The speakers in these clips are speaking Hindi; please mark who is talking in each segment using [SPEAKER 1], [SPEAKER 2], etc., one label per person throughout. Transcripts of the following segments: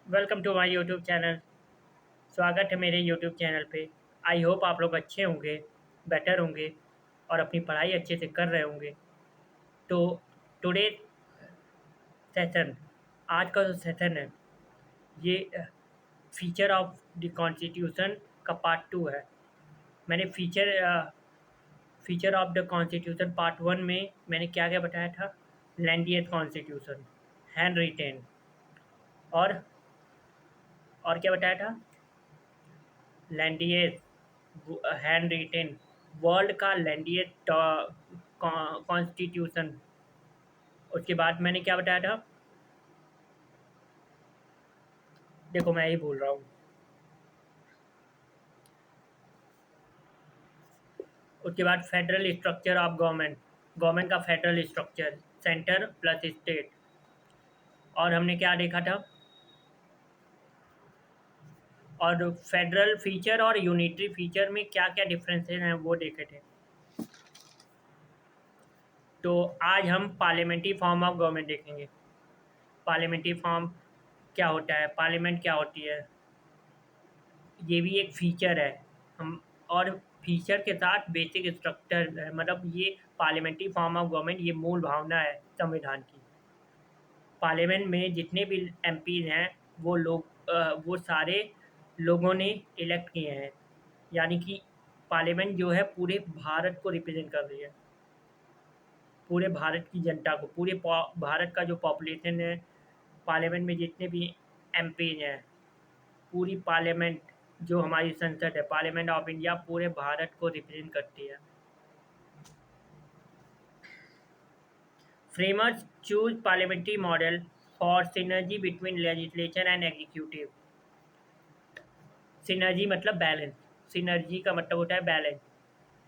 [SPEAKER 1] Welcome to my YouTube channel. स्वागत है मेरे यूट्यूब चैनल पे। आई होप आप लोग अच्छे होंगे, बेटर होंगे और अपनी पढ़ाई अच्छे से कर रहे होंगे। तो टुडे सेशन, आज का जो सेशन है ये फीचर ऑफ द कॉन्स्टिट्यूशन का पार्ट टू है। मैंने feature of the constitution part one में मैंने क्या क्या बताया था। लैंडियस कॉन्स्टिट्यूशन, हैंड रिटेन, और क्या बताया था। लैंडियस हैंड रिटेन, वर्ल्ड का लैंडियस कॉन्स्टिट्यूशन। उसके बाद मैंने क्या बताया था, देखो मैं ही भूल रहा हूँ। उसके बाद federal structure of government, government का federal structure, centre plus state. और हमने क्या देखा था, और फेडरल फीचर और यूनिटरी फीचर में क्या क्या डिफरेंसेस हैं वो देखे थे। तो आज हम पार्लियामेंट्री फॉर्म ऑफ गवर्नमेंट देखेंगे। पार्लियामेंट्री फॉर्म क्या होता है, पार्लियामेंट क्या होती है, ये भी एक फीचर है। हम और फीचर के साथ बेसिक स्ट्रक्चर है, मतलब ये पार्लियामेंट्री फॉर्म ऑफ गवर्नमेंट ये मूल भावना है संविधान की। पार्लियामेंट में जितने भी एमपीज हैं वो लोग वो सारे लोगों ने इलेक्ट किए हैं। यानी कि पार्लियामेंट जो है पूरे भारत को रिप्रेजेंट कर रही है, पूरे भारत की जनता को, पूरे भारत का जो पॉपुलेशन है। पार्लियामेंट में जितने भी एमपीज हैं, पूरी पार्लियामेंट जो हमारी संसद है, पार्लियामेंट ऑफ इंडिया पूरे भारत को रिप्रेजेंट करती है। Framers choose parliamentary model for synergy between legislature and executive. Synergy मतलब बैलेंस, सिनर्जी का मतलब होता है बैलेंस,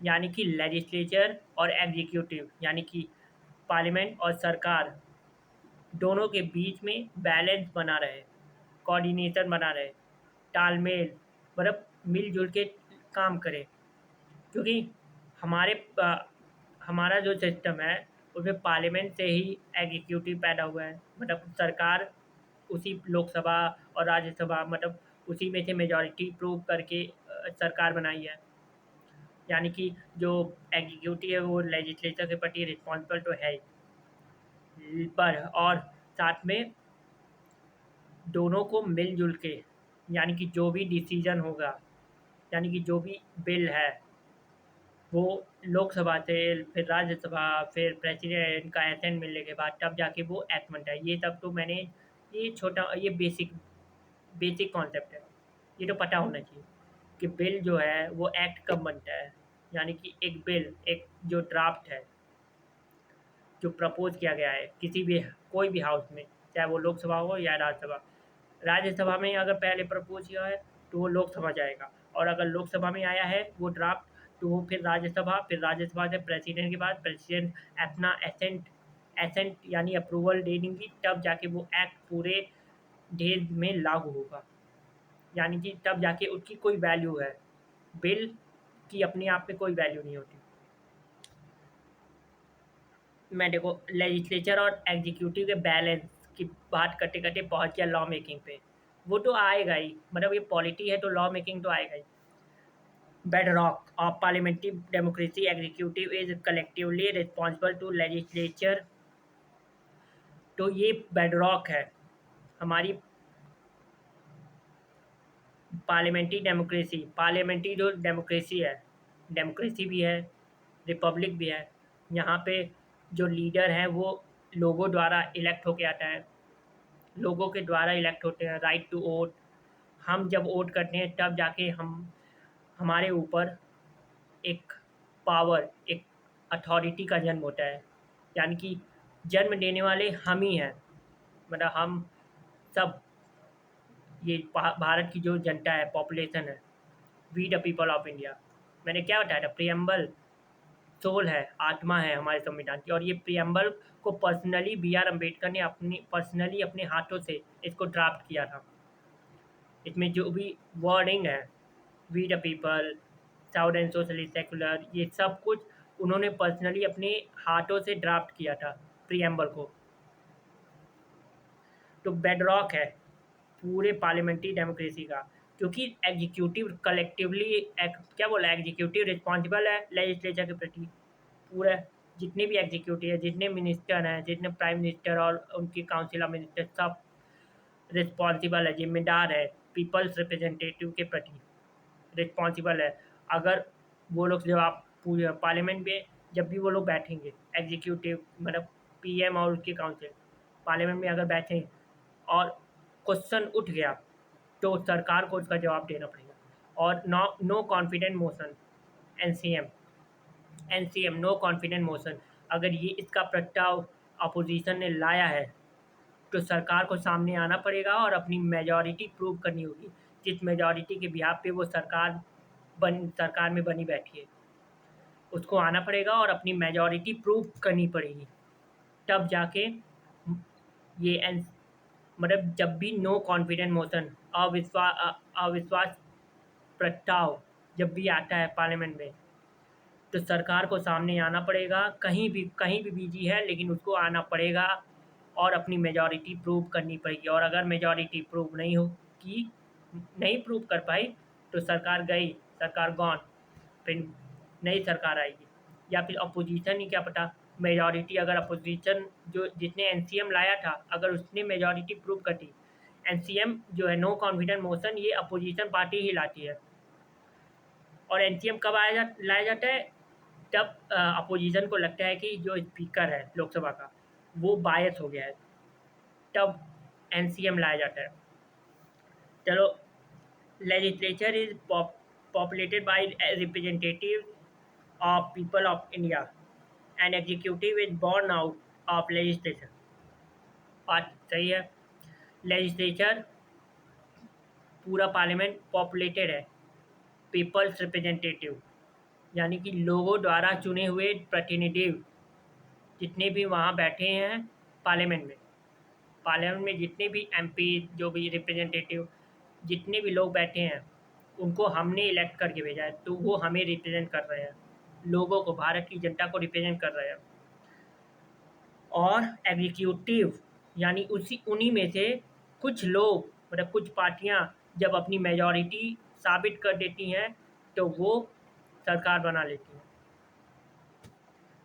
[SPEAKER 1] यानी कि लेजिस्लेचर और एग्जीक्यूटिव यानी कि पार्लियामेंट और सरकार दोनों के बीच में बैलेंस बना रहे, कोऑर्डिनेशन बना रहे, तालमेल, मतलब मिलजुल के काम करे। क्योंकि हमारे हमारा जो सिस्टम है उसमें पार्लियामेंट से ही एग्जीक्यूटिव पैदा हुआ है, मतलब सरकार उसी लोकसभा और राज्यसभा, मतलब उसी में से मेजॉरिटी प्रूव करके सरकार बनाई है। यानी कि जो एग्जीक्यूटिव है वो लेजिस्लेचर के प्रति रिस्पॉन्सिबल तो है ही, पर और साथ में दोनों को मिलजुल के, यानी कि जो भी डिसीजन होगा, यानी कि जो भी बिल है वो लोकसभा से, फिर राज्यसभा, फिर प्रेसिडेंट का एसेंट मिलने के बाद तब जाके वो एक्ट बनता है। ये सब तो मैंने, ये छोटा, ये बेसिक बेसिक कॉन्सेप्ट है, ये तो पता होना चाहिए कि बिल जो है वो एक्ट कब बनता है। यानी कि एक बिल, एक जो ड्राफ्ट है जो प्रपोज किया गया है किसी भी, कोई भी हाउस में, चाहे वो लोकसभा हो या राज्यसभा। राज्यसभा में अगर पहले प्रपोज किया है तो वो लोकसभा जाएगा, और अगर लोकसभा में आया है वो ड्राफ्ट तो वो फिर राज्यसभा, फिर राज्यसभा से प्रेसिडेंट के बाद प्रेसिडेंट अपना एसेंट एसेंट यानी अप्रूवल दे देंगी, तब जाके वो एक्ट पूरे देश में लागू होगा। यानी कि तब जाके उसकी कोई वैल्यू है, बिल की अपने आप में कोई वैल्यू नहीं होती। मैं देखो लेजिस्लेचर और एग्जीक्यूटिव के बैलेंस की बात करते करते पहुंच गया लॉ मेकिंग पे। वो तो आएगा ही, मतलब ये पॉलिटी है तो लॉ मेकिंग तो आएगा ही। bedrock of parliamentary democracy, executive is collectively responsible to legislature। तो ये bedrock है हमारी पार्लियामेंट्री डेमोक्रेसी। पार्लियामेंट्री जो डेमोक्रेसी है, डेमोक्रेसी भी है, रिपब्लिक भी है। यहाँ पे जो लीडर हैं वो लोगों द्वारा इलेक्ट होके आता है, लोगों के द्वारा इलेक्ट होते हैं, राइट टू वोट। हम जब वोट करते हैं तब जाके हम, हमारे ऊपर एक पावर, एक अथॉरिटी का जन्म होता है। यानी कि जन्म देने वाले हम ही हैं, मतलब हम सब, ये भारत की जो जनता है, पॉपुलेशन है, we the people of India. मैंने क्या बताया था, प्रियम्बल सोल है, आत्मा है हमारे संविधान की। और ये प्रियम्बल को पर्सनली बी आर अम्बेडकर ने अपनी पर्सनली अपने हाथों से इसको ड्राफ्ट किया था। इसमें जो भी वर्डिंग है, we the people, south and socialist secular, ये सब कुछ उन्होंने पर्सनली अपने हाथों से ड्राफ्ट किया था प्रियम्बल को। तो बेडरॉक है, पूरे पार्लियामेंट्री डेमोक्रेसी का, क्योंकि एग्जीक्यूटिव कलेक्टिवली क्या बोला, एग्जीक्यूटिव रिस्पॉन्सिबल है लेजिस्लेचर के प्रति। पूरा जितने भी एग्जीक्यूटिव है, जितने मिनिस्टर हैं, जितने प्राइम मिनिस्टर और उनकी काउंसिल ऑफ मिनिस्टर, सब रिस्पॉन्सिबल है, जिम्मेदार है पीपल्स रिप्रेजेंटेटिव के प्रति, रिस्पॉन्सिबल है। अगर वो लोग जब आप पूरे पार्लियामेंट में जब भी वो लोग बैठेंगे, एग्जीक्यूटिव मतलब पीएम और उसकी काउंसिल पार्लियामेंट में अगर बैठें और क्वेश्चन उठ गया तो सरकार को उसका जवाब देना पड़ेगा। और no confident motion, NCM, no confident motion, अगर ये इसका प्रस्ताव अपोजिशन ने लाया है तो सरकार को सामने आना पड़ेगा और अपनी मेजॉरिटी प्रूव करनी होगी। जिस मेजॉरिटी के बिहाफ पे वो सरकार में बनी बैठी है, उसको आना पड़ेगा और अपनी मेजॉरिटी प्रूव करनी पड़ेगी। तब जाके ये मतलब जब भी नो कॉन्फिडेंट मोशन, अविश्वास प्रस्ताव जब भी आता है पार्लियामेंट में, तो सरकार को सामने आना पड़ेगा। कहीं भी बिजी है लेकिन उसको आना पड़ेगा और अपनी मेजॉरिटी प्रूव करनी पड़ेगी। और अगर मेजॉरिटी प्रूव नहीं प्रूव कर पाई तो सरकार गई, सरकार गॉन, फिर नई सरकार आएगी। या फिर अपोजिशन ही क्या पता, मेजॉरिटी अगर अपोजिशन जो जिसने एनसीएम लाया था अगर उसने मेजॉरिटी प्रूव कर दी, एनसीएम जो है नो कॉन्फिडेंस मोशन, ये अपोजिशन पार्टी ही लाती है। और एनसीएम कब लाया जाता है, तब अपोजिशन को लगता है कि जो स्पीकर है लोकसभा का वो बायस हो गया है, तब एनसीएम लाया जाता है। चलो, legislature is populated by representative of people of India and executive is born out of legislature. बात सही है। लेजिस्लेचर पूरा पार्लियामेंट पॉपुलेटेड है पीपल्स रिप्रेजेंटेटिव, यानी कि लोगों द्वारा चुने हुए प्रतिनिधि जितने भी वहाँ बैठे हैं पार्लियामेंट में जितने भी एमपी, जो भी रिप्रेजेंटेटिव, जितने भी लोग बैठे हैं उनको हमने इलेक्ट करके भेजा है, तो वो हमें रिप्रेजेंट कर रहे हैं, लोगों को, भारत की जनता को रिप्रेजेंट कर रहे हैं। और एग्जीक्यूटिव यानी उन्हीं में से कुछ लोग, मतलब कुछ पार्टियां जब अपनी मेजॉरिटी साबित कर देती हैं तो वो सरकार बना लेती हैं।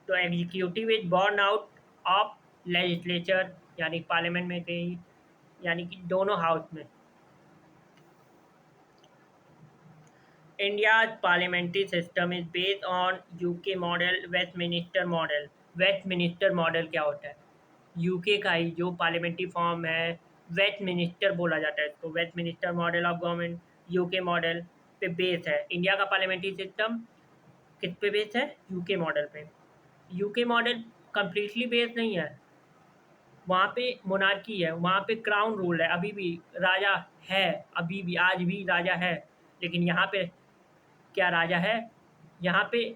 [SPEAKER 1] तो executive is born out of legislature, यानी पार्लियामेंट में गई, यानी कि दोनों हाउस में। India parliamentary system is based on UK model, Westminster model. Westminster model क्या होता है? यूके का ही जो पार्लियामेंट्री फॉर्म है, वेस्टमिनिस्टर बोला जाता है इसको। Westminster model of government UK model पे बेस है। इंडिया का पार्लियामेंट्री सिस्टम किस पे बेस है? यूके मॉडल पे। यूके मॉडल कम्प्लीटली बेस्ड नहीं है, वहाँ पे मोनार्की है, वहाँ पे क्राउन रूल है, अभी भी राजा है, अभी भी आज भी राजा है। लेकिन यहाँ पे क्या राजा है? यहाँ पे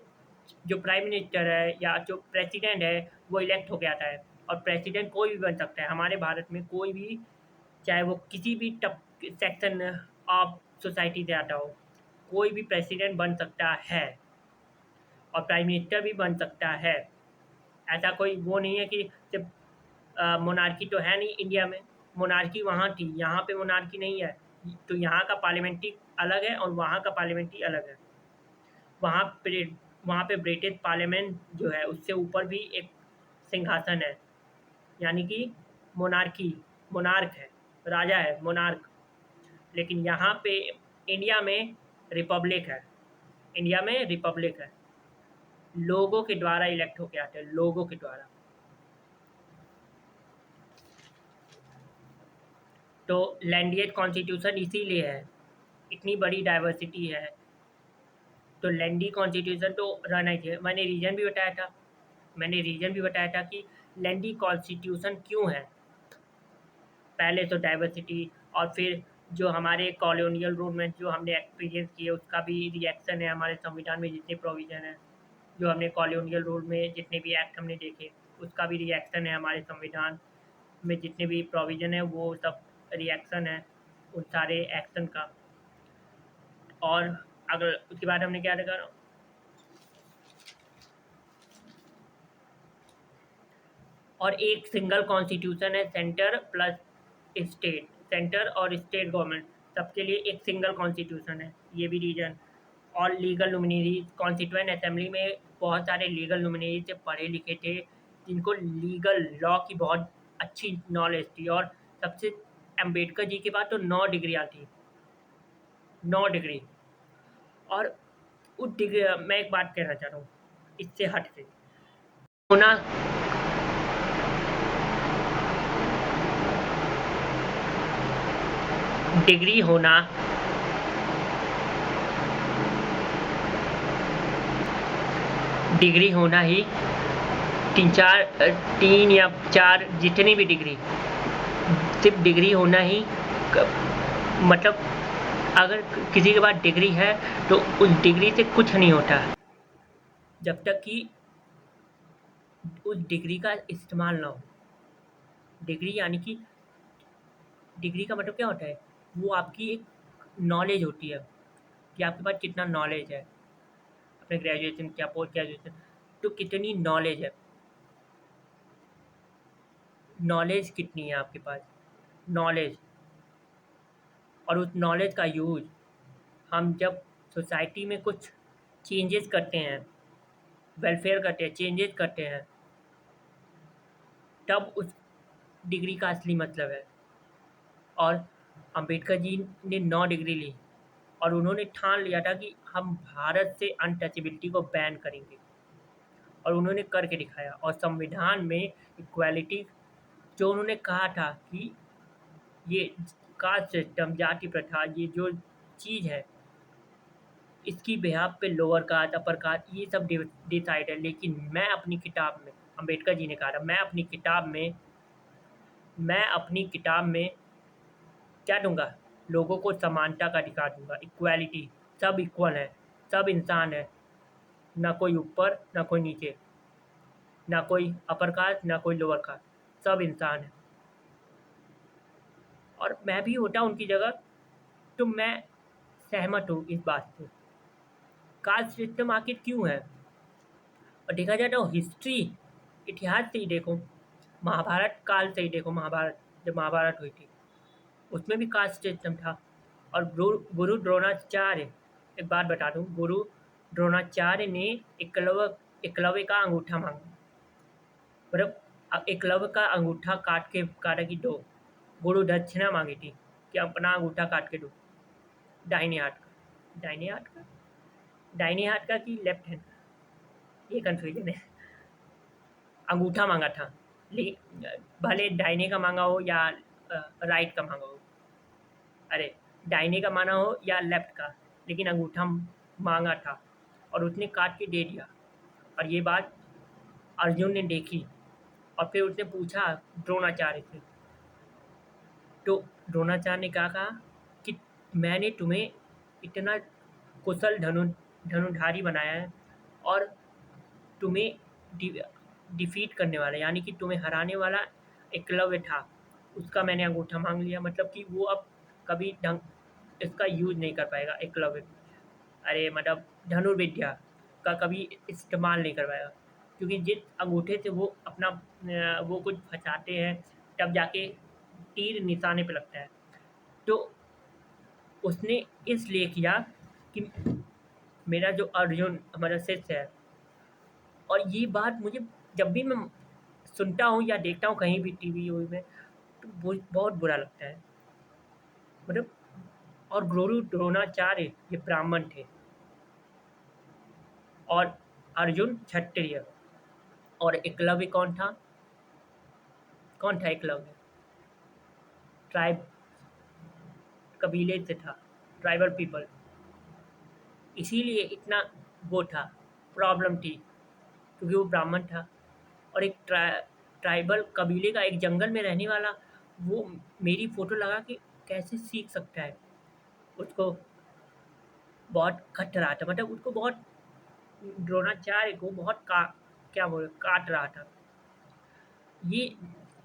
[SPEAKER 1] जो प्राइम मिनिस्टर है या जो प्रेसिडेंट है वो इलेक्ट हो गया था है। और प्रेसिडेंट कोई भी बन सकता है हमारे भारत में, कोई भी, चाहे वो किसी भी टप सेक्शन ऑफ सोसाइटी से आता हो, कोई भी प्रेसिडेंट बन सकता है और प्राइम मिनिस्टर भी बन सकता है। ऐसा कोई वो नहीं है कि सिर्फ मोनार्की तो है नहीं इंडिया में, मोनार्की वहाँ थी, यहाँ पे मोनार्की नहीं है। तो यहाँ का पार्लियामेंट्री अलग है और वहाँ का पार्लियामेंट्री अलग है। वहाँ पे ब्रिटिश पार्लियामेंट जो है उससे ऊपर भी एक सिंहासन है, यानी कि मोनार्क है, राजा है, मोनार्क। लेकिन यहाँ पे इंडिया में रिपब्लिक है, इंडिया में रिपब्लिक है, लोगों के द्वारा इलेक्ट होके आते हैं, लोगों के द्वारा। तो लैंडियट कॉन्स्टिट्यूशन इसीलिए है, इतनी बड़ी डाइवर्सिटी है तो लैंडी कॉन्स्टिट्यूशन तो रहना ही चाहिए। मैंने रीजन भी बताया था कि लैंडी कॉन्स्टिट्यूशन क्यों है। पहले तो डाइवर्सिटी, और फिर जो हमारे कॉलोनियल रूल में जो हमने एक्सपीरियंस किए उसका भी रिएक्शन है हमारे संविधान में, जितने प्रोविज़न है, जो हमने कॉलोनियल रूल में जितने भी एक्ट हमने देखे उसका भी रिएक्शन है हमारे संविधान में, जितने भी प्रोविज़न है वो सब रिएक्शन है उन सारे एक्शन का। और अगर उसके बाद हमने क्या देखा, और एक सिंगल कॉन्स्टिट्यूशन है, सेंटर प्लस स्टेट। सेंटर और स्टेट गवर्नमेंट सबके लिए एक सिंगल कॉन्स्टिट्यूशन है, ये भी रीजन। और लीगल लुमिनरीज कॉन्स्टिट्यूएंट असेंबली में बहुत सारे लीगल लुमिनरीज से पढ़े लिखे थे, जिनको लीगल लॉ की बहुत अच्छी नॉलेज थी। और सबसे अम्बेडकर जी के पास तो 9 डिग्रियाँ थी, 9 डिग्री। और उस डिग्री मैं एक बात कहना चाह रहा हूँ इससे हट के होना, डिग्री होना डिग्री होना ही तीन या चार जितनी भी डिग्री, सिर्फ डिग्री होना ही मतलब अगर किसी के पास डिग्री है तो उस डिग्री से कुछ नहीं होता जब तक कि उस डिग्री का इस्तेमाल ना हो। डिग्री यानी कि डिग्री का मतलब क्या होता है, वो आपकी एक नॉलेज होती है कि आपके पास कितना नॉलेज है, अपने ग्रेजुएशन क्या पोस्ट ग्रेजुएशन, तो कितनी नॉलेज है, नॉलेज कितनी है आपके पास, नॉलेज। और उस नॉलेज का यूज़ हम जब सोसाइटी में कुछ चेंजेस करते हैं, वेलफेयर करते हैं, चेंजेस करते हैं, तब उस डिग्री का असली मतलब है। और अंबेडकर जी ने 9 डिग्री ली और उन्होंने ठान लिया था कि हम भारत से अनटचेबिलिटी को बैन करेंगे, और उन्होंने करके दिखाया। और संविधान में इक्वालिटी जो उन्होंने कहा था कि ये कास्ट सिस्टम, जाति प्रथा, ये जो चीज़ है इसकी बिहाफ पे लोअर कास्ट, अपर कास्ट ये सब डिसाइड है। लेकिन मैं अपनी किताब में, अंबेडकर जी ने कहा था, मैं अपनी किताब में क्या दूंगा, लोगों को समानता का अधिकार दूंगा, इक्वालिटी, सब इक्वल है, सब इंसान है, ना कोई ऊपर ना कोई नीचे, ना कोई अपर कास्ट ना कोई लोअर कास्ट, सब इंसान है। और मैं भी होता उनकी जगह तो मैं सहमत हूँ इस बात से। कास्ट सिस्टम आखिर क्यों है? और देखा जाए तो हिस्ट्री, इतिहास से ही देखो, महाभारत काल से ही देखो, महाभारत जब महाभारत हुई थी उसमें भी कास्ट सिस्टम था। और गुरु द्रोणाचार्य, एक बात बता दूं, गुरु द्रोणाचार्य ने एकलव्य एकलव्य का अंगूठा मांगा, मतलब एकलव्य का अंगूठा काटा कि दो, गुरु दक्षिणा मांगी थी कि अपना अंगूठा काट के दो, दाहिने हाथ का, दाहिने हाथ का कि लेफ्ट हैंड, ये कन्फ्यूजन है। अंगूठा मांगा था, भले दाहिने का मांगा हो या राइट का मांगा हो, अरे दाहिने का माना हो या लेफ्ट का, लेकिन अंगूठा मांगा था और उसने काट के दे दिया। और ये बात अर्जुन ने देखी और फिर उसने पूछा द्रोणाचार्य से, तो द्रोणाचार्य ने क्या कहा कि मैंने तुम्हें इतना कुशल धनुधारी बनाया है और तुम्हें डिफीट करने वाला, यानी कि तुम्हें हराने वाला एकलव्य था, उसका मैंने अंगूठा मांग लिया, मतलब कि वो अब कभी ढंग इसका यूज नहीं कर पाएगा एकलव्य, अरे मतलब धनुर्विद्या का कभी इस्तेमाल नहीं कर पाएगा, क्योंकि जिस अंगूठे से वो अपना वो कुछ फंसाते हैं तब जाके तीर निशाने पे लगता है। तो उसने इसलिए किया कि मेरा जो अर्जुन हमारा शिष्य है, और ये बात मुझे जब भी मैं सुनता हूँ या देखता हूँ कहीं भी टीवी वीवी में, तो बहुत बुरा लगता है, मतलब। और गुरु द्रोणाचार्य ये ब्राह्मण थे और अर्जुन क्षत्रिय, और एकलव्य कौन था एकलव्य? ट्राइब, कबीले से था, ट्राइबल पीपल, इसीलिए इतना वो था, प्रॉब्लम थी, क्योंकि वो ब्राह्मण था और एक ट्राइबल कबीले का, एक जंगल में रहने वाला, वो मेरी फ़ोटो लगा के कैसे सीख सकता है? उसको बहुत कट रहा था, मतलब उसको बहुत, द्रोणाचार्य को बहुत क्या बोले, काट रहा था। ये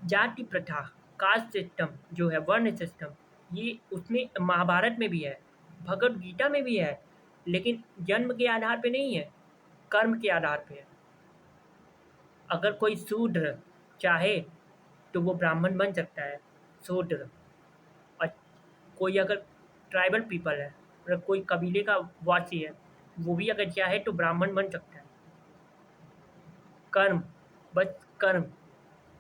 [SPEAKER 1] जाति प्रथा, कास्ट सिस्टम जो है, वर्ण सिस्टम, ये उसमें महाभारत में भी है, भगवद गीता में भी है, लेकिन जन्म के आधार पे नहीं है, कर्म के आधार पे है। अगर कोई शूद्र चाहे तो वो ब्राह्मण बन सकता है, शूद्र। कोई अगर ट्राइबल पीपल है, मतलब कोई कबीले का वासी है, वो भी अगर चाहे तो ब्राह्मण बन सकता है। कर्म, बस कर्म,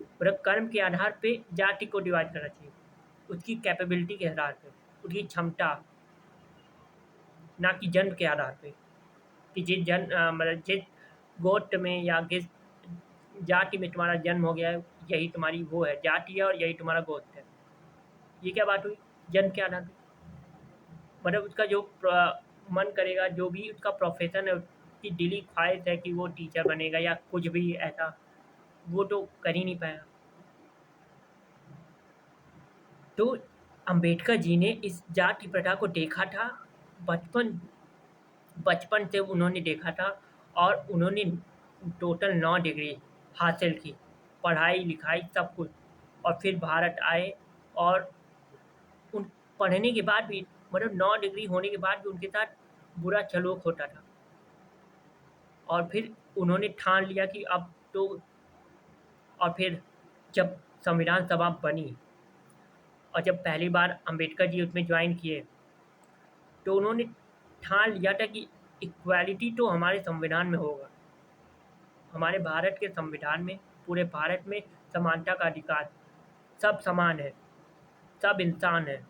[SPEAKER 1] मतलब कर्म के आधार पे जाति को डिवाइड करना चाहिए, उसकी कैपेबिलिटी के आधार पे, उसकी क्षमता, ना कि जन्म के आधार पे, कि मतलब जिस गोत्र में या जिस जाति में तुम्हारा जन्म हो गया है, यही तुम्हारी वो है जाति है और यही तुम्हारा गोत्र है। ये क्या बात हुई? जन्म के आधार पे, मतलब उसका जो मन करेगा, जो भी उसका प्रोफेशन है, उसकी दिली ख्वाहिश है कि वो टीचर बनेगा या कुछ भी ऐसा, वो तो कर ही नहीं पाएगा। तो अंबेडकर जी ने इस जाति प्रथा को देखा था, बचपन बचपन से उन्होंने देखा था, और उन्होंने टोटल 9 डिग्री हासिल की, पढ़ाई लिखाई सब कुछ, और फिर भारत आए, और उन पढ़ने के बाद भी, मतलब 9 डिग्री होने के बाद भी उनके साथ बुरा सलूक होता था, और फिर उन्होंने ठान लिया कि अब तो, और फिर जब संविधान सभा बनी और जब पहली बार अंबेडकर जी उसमें ज्वाइन किए, तो उन्होंने ठान लिया था कि इक्वालिटी तो हमारे संविधान में होगा, हमारे भारत के संविधान में, पूरे भारत में समानता का अधिकार, सब समान है, सब इंसान है,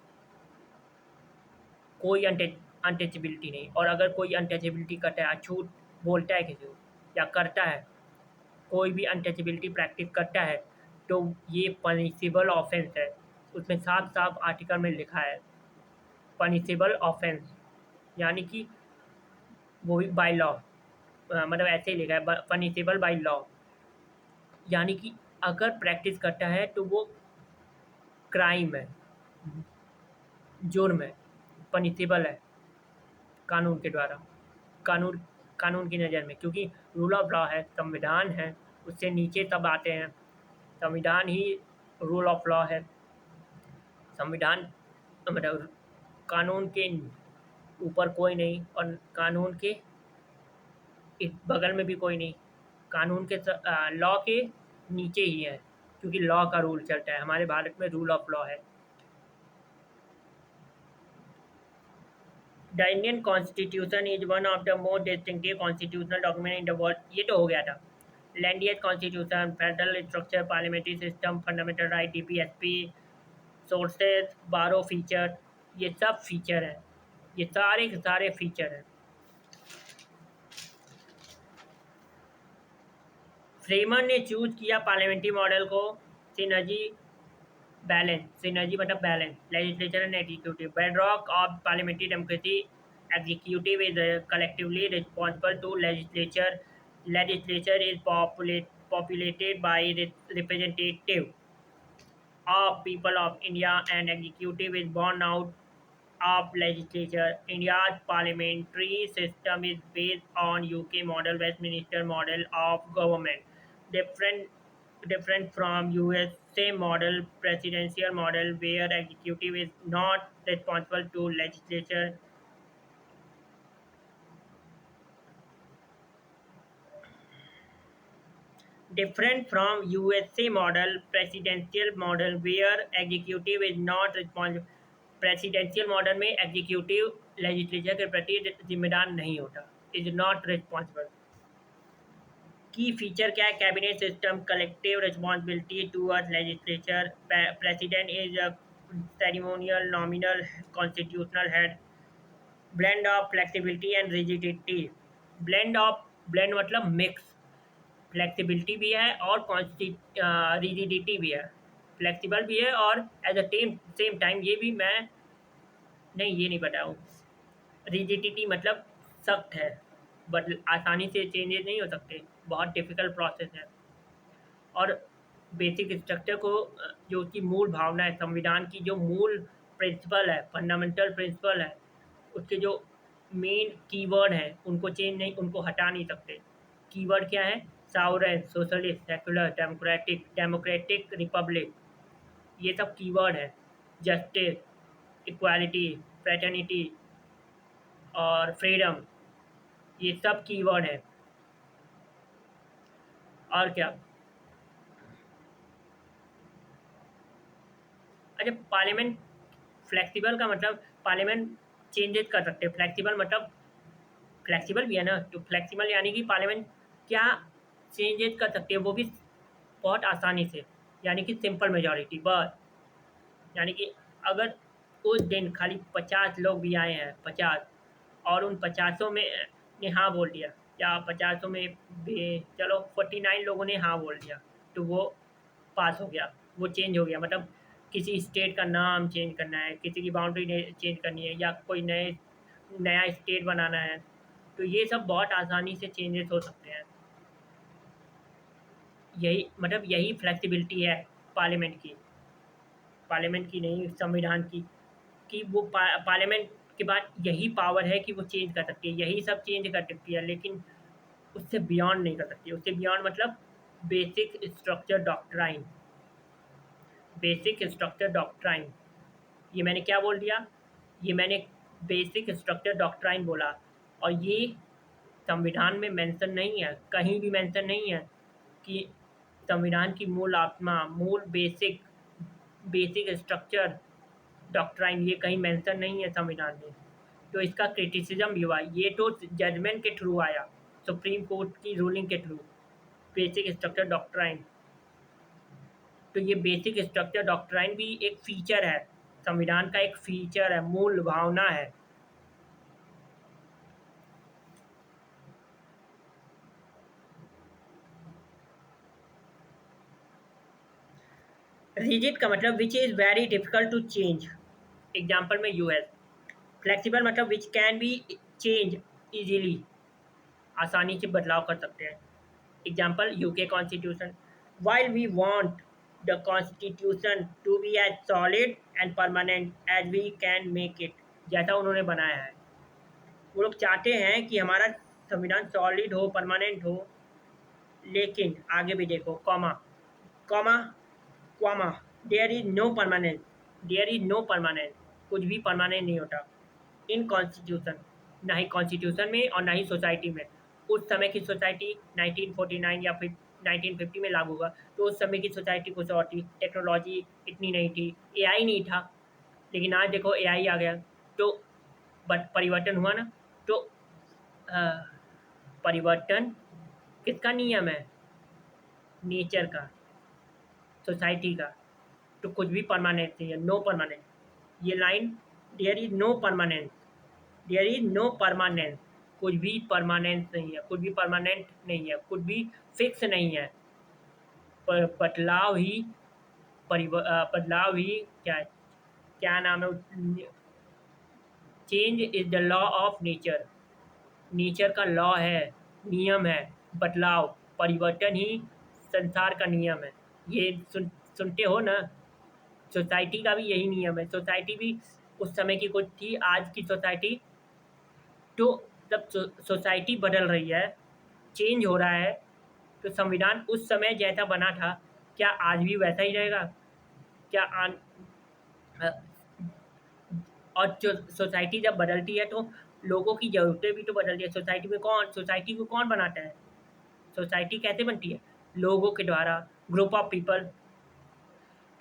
[SPEAKER 1] कोई अनटचेबिलिटी नहीं। और अगर कोई अनटचेबिलिटी करता है, छूट बोलता है किसी को या करता है, कोई भी अनटचेबिलिटी प्रैक्टिस करता है, तो ये पनिशेबल ऑफेंस है। उसमें साफ साफ आर्टिकल में लिखा है पनिशेबल ऑफेंस, यानी कि वो भी बाय लॉ, मतलब ऐसे ही लिखा है पनिशेबल बाय लॉ, यानी कि अगर प्रैक्टिस करता है तो वो क्राइम है, जुर्म है, पनिशेबल है कानून के द्वारा, कानून कानून की नज़र में, क्योंकि रूल ऑफ लॉ है, संविधान है, उससे नीचे सब आते हैं, संविधान ही रूल ऑफ लॉ है। संविधान मतलब कानून के ऊपर कोई नहीं, और कानून के बगल में भी कोई नहीं, कानून के लॉ के नीचे ही है, क्योंकि लॉ का रूल चलता है, हमारे भारत में रूल ऑफ लॉ है। The Indian constitution is one of the most distinctive constitutional document in the world. ये तो हो गया था। लैंडियस constitution, federal structure, parliamentary system, fundamental right, DPSP, sources, borrowed feature, ये सब फीचर है, ये सारे के सारे फीचर हैं। फ्रेमर ने चूज किया पार्लियामेंट्री मॉडल को, सिनर्जी बैलेंस, सिनर्जी मतलब balance, legislature and executive, bedrock of parliamentary democracy, executive is collectively responsible to legislature, legislature is populated by representative of people of India, and executive is born out of legislature. India's parliamentary system is based on UK model, Westminster model of government, different different from USA model, presidential model, where executive is not responsible to legislature. Different from USA model, presidential model, where executive is not responsible. Presidential model में एग्जीक्यूटिव लेजिस्लेचर के प्रति जिम्मेदार नहीं होता, इज नॉट रिस्पॉन्सिबल। की फीचर क्या है? Cabinet system, collective responsibility towards legislature, president is ceremonial nominal constitutional head, blend of flexibility and rigidity, blend मतलब मिक्स, फ्लेक्सिबिलिटी भी है और रिजिडिटी भी है, फ्लेक्सिबल भी है, और एट द सेम टाइम ये भी मैं नहीं, ये नहीं बताऊँ। रिजिडिटी मतलब सख्त है, बट आसानी से चेंजेस नहीं हो सकते, बहुत डिफ़िकल्ट प्रोसेस है। और बेसिक स्ट्रक्चर को, जो उसकी मूल भावना है, संविधान की जो मूल प्रिंसिपल है, फंडामेंटल प्रिंसिपल है, उसके जो मेन कीवर्ड हैं उनको चेंज नहीं, उनको हटा नहीं सकते। कीवर्ड क्या है? Sovereign, socialist, secular, democratic, democratic Republic, ये सब कीवर्ड है। जस्टिस, इक्वालिटी, फ्रेटर्निटी और फ्रीडम, ये सब कीवर्ड है। और क्या? अच्छा, पार्लियामेंट फ्लेक्सिबल का मतलब पार्लियामेंट चेंजेस कर सकते हैं। फ्लेक्सिबल मतलब फ्लेक्सिबल भी है ना, तो फ्लेक्सिबल यानी कि पार्लियामेंट क्या चेंजेस कर सकते हैं, वो भी बहुत आसानी से, यानी कि सिंपल मेजॉरिटी बस। यानी कि अगर उस दिन खाली 50 लोग भी आए हैं, 50, और उन 50 में ने हाँ बोल दिया, या 50 में भी चलो 49 लोगों ने हाँ बोल दिया, तो वो पास हो गया, वो चेंज हो गया। मतलब किसी स्टेट का नाम चेंज करना है, किसी की बाउंड्री चेंज करनी है, या कोई नया स्टेट बनाना है, तो ये सब बहुत आसानी से चेंजेस हो सकते हैं। यही मतलब यही फ्लेक्सिबिलिटी है पार्लियामेंट की। पार्लियामेंट की नहीं, संविधान की। कि वो पार्लियामेंट के बाद यही पावर है कि वो चेंज कर सकती है, यही सब चेंज कर सकती है, लेकिन उससे बियॉन्ड नहीं कर सकती। उससे बियॉन्ड मतलब basic structure doctrine. Basic structure doctrine, ये मैंने क्या बोल दिया? ये मैंने बेसिक स्ट्रक्चर डॉक्ट्राइन बोला। और ये संविधान में मेंशन नहीं है, कहीं भी मेंशन नहीं है कि संविधान की मूल आत्मा, मूल बेसिक बेसिक स्ट्रक्चर डॉक्ट्राइन, ये कहीं मेंशन नहीं है संविधान में। तो इसका क्रिटिसिज्म भी हुआ, ये तो जजमेंट के थ्रू आया, सुप्रीम कोर्ट की रूलिंग के थ्रू, बेसिक स्ट्रक्चर डॉक्ट्राइन। तो ये बेसिक स्ट्रक्चर डॉक्ट्राइन भी एक फीचर है, संविधान का एक फीचर है, मूल भावना है। रिजिड का मतलब which is very difficult to change, example में यूएस। फ्लेक्सिबल मतलब which can be change easily, आसानी से बदलाव कर सकते हैं। Example UK constitution, while we want the constitution to be as solid and permanent as we can make it, जैसा उन्होंने बनाया है। वो लोग चाहते हैं कि हमारा संविधान सॉलिड हो, परमानेंट हो, लेकिन आगे भी देखो, comma comma comma, there is no permanent, there is no permanent, कुछ भी परमानेंट नहीं होता इन कॉन्स्टिट्यूशन, ना ही कॉन्स्टिट्यूशन में और ना ही सोसाइटी में। उस समय की सोसाइटी 1949 या फिर 1950 में लागू हुआ, तो उस समय की सोसाइटी कुछ और थी, टेक्नोलॉजी इतनी नहीं थी, एआई नहीं था। लेकिन आज देखो एआई आ गया, तो परिवर्तन हुआ ना। तो अ, परिवर्तन किसका नियम है? नेचर का, सोसाइटी का। तो कुछ भी परमानेंट नहीं है, नो परमानेंट। ये line, there is no permanent, there is no permanent, कुछ भी परमानेंट नहीं है, कुछ भी परमानेंट नहीं है, कुछ भी फिक्स नहीं है। बदलाव ही बदलाव ही क्या है, क्या नाम है, change is the law of nature, nature का लॉ है, नियम है। बदलाव, परिवर्तन ही संसार का नियम है। ये सुनते हो ना, सोसाइटी का भी यही नियम है। सोसाइटी भी उस समय की कुछ थी, आज की सोसाइटी। तो जब सोसाइटी बदल रही है, चेंज हो रहा है, तो संविधान उस समय जैसा बना था, क्या आज भी वैसा ही रहेगा? क्या अ, और जो सोसाइटी जब बदलती है, तो लोगों की ज़रूरतें भी तो बदलती है। सोसाइटी को कौन बनाता है? सोसाइटी कैसे बनती है? लोगों के द्वारा, ग्रुप ऑफ पीपल।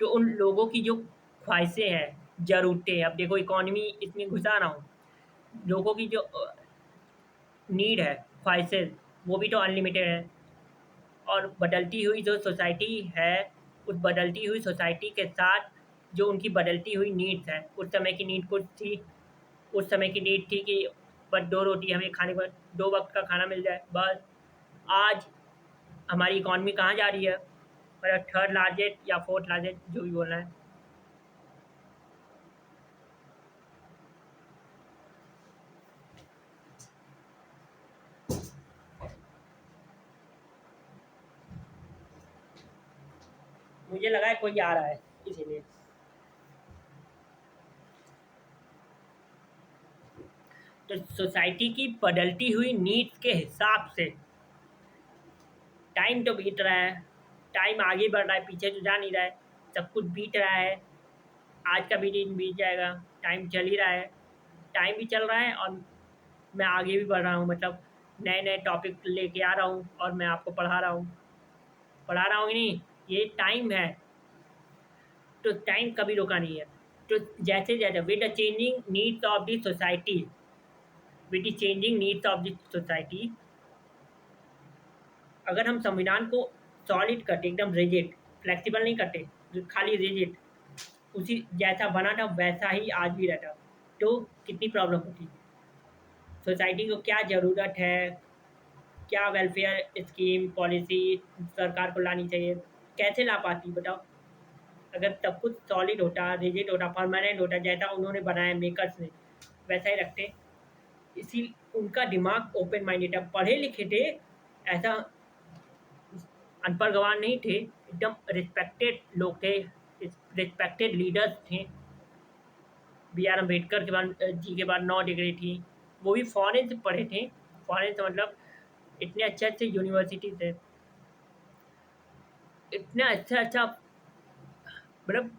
[SPEAKER 1] तो उन लोगों की जो ख्वाहिशें हैं, ज़रूरतें, अब देखो इकॉनमी इसमें घुसा रहा हूँ, लोगों की जो नीड है, ख्वाहिशें, वो भी तो अनलिमिटेड है। और बदलती हुई जो सोसाइटी है, उस बदलती हुई सोसाइटी के साथ जो उनकी बदलती हुई नीड्स है, उस समय की नीड कुछ थी। उस समय की नीड थी कि बस 2 रोटी हमें खाने को, 2 वक़्त का खाना मिल जाए, बस। आज हमारी इकॉनमी कहाँ जा रही है? मतलब थर्ड लार्जेस्ट या फोर्थ लार्जेस्ट, जो भी बोलना है। मुझे लगा है कोई आ रहा है, इसीलिए। तो सोसाइटी की बदलती हुई नीड्स के हिसाब से टाइम तो बीत रहा है, टाइम आगे बढ़ रहा है, पीछे तो जा नहीं रहा है। सब कुछ बीत रहा है, आज का भी दिन बीत जाएगा, टाइम चल ही रहा है। टाइम भी चल रहा है और मैं आगे भी बढ़ रहा हूँ, मतलब नए-नए टॉपिक लेके आ रहा हूँ और मैं आपको पढ़ा रहा हूँ। पढ़ा रहा हूँ कि नहीं? ये टाइम है, तो टाइम कभी रुका नहीं है। तो जैसे जैसे with the changing needs of the society, with the changing needs of the society, अगर हम संविधान को सॉलिड करते, एकदम रिजिड, फ्लेक्सिबल नहीं करते, जो खाली रिजिड, उसी जैसा बना था वैसा ही आज भी रहता, तो कितनी प्रॉब्लम होती। सोसाइटी को क्या ज़रूरत है, क्या वेलफेयर स्कीम पॉलिसी सरकार को लानी चाहिए, कैसे ला पाती बताओ। अगर सब कुछ सॉलिड होता, रिजिड होता, परमानेंट होता, जैसा उन्होंने बनाया मेकर्स ने, वैसा ही रखते। इसी उनका दिमाग ओपन माइंडेड था, पढ़े लिखे थे, ऐसा अनपढ़ गवार नहीं थे, एकदम रिस्पेक्टेड लोग थे, रिस्पेक्टेड लीडर्स थे। बी आर अम्बेडकर के बाद जी के बाद 9 डिग्री थी, वो भी फॉरेन से पढ़े थे। फॉरेन से मतलब इतने अच्छे अच्छे यूनिवर्सिटी थे, इतना अच्छा अच्छा मतलब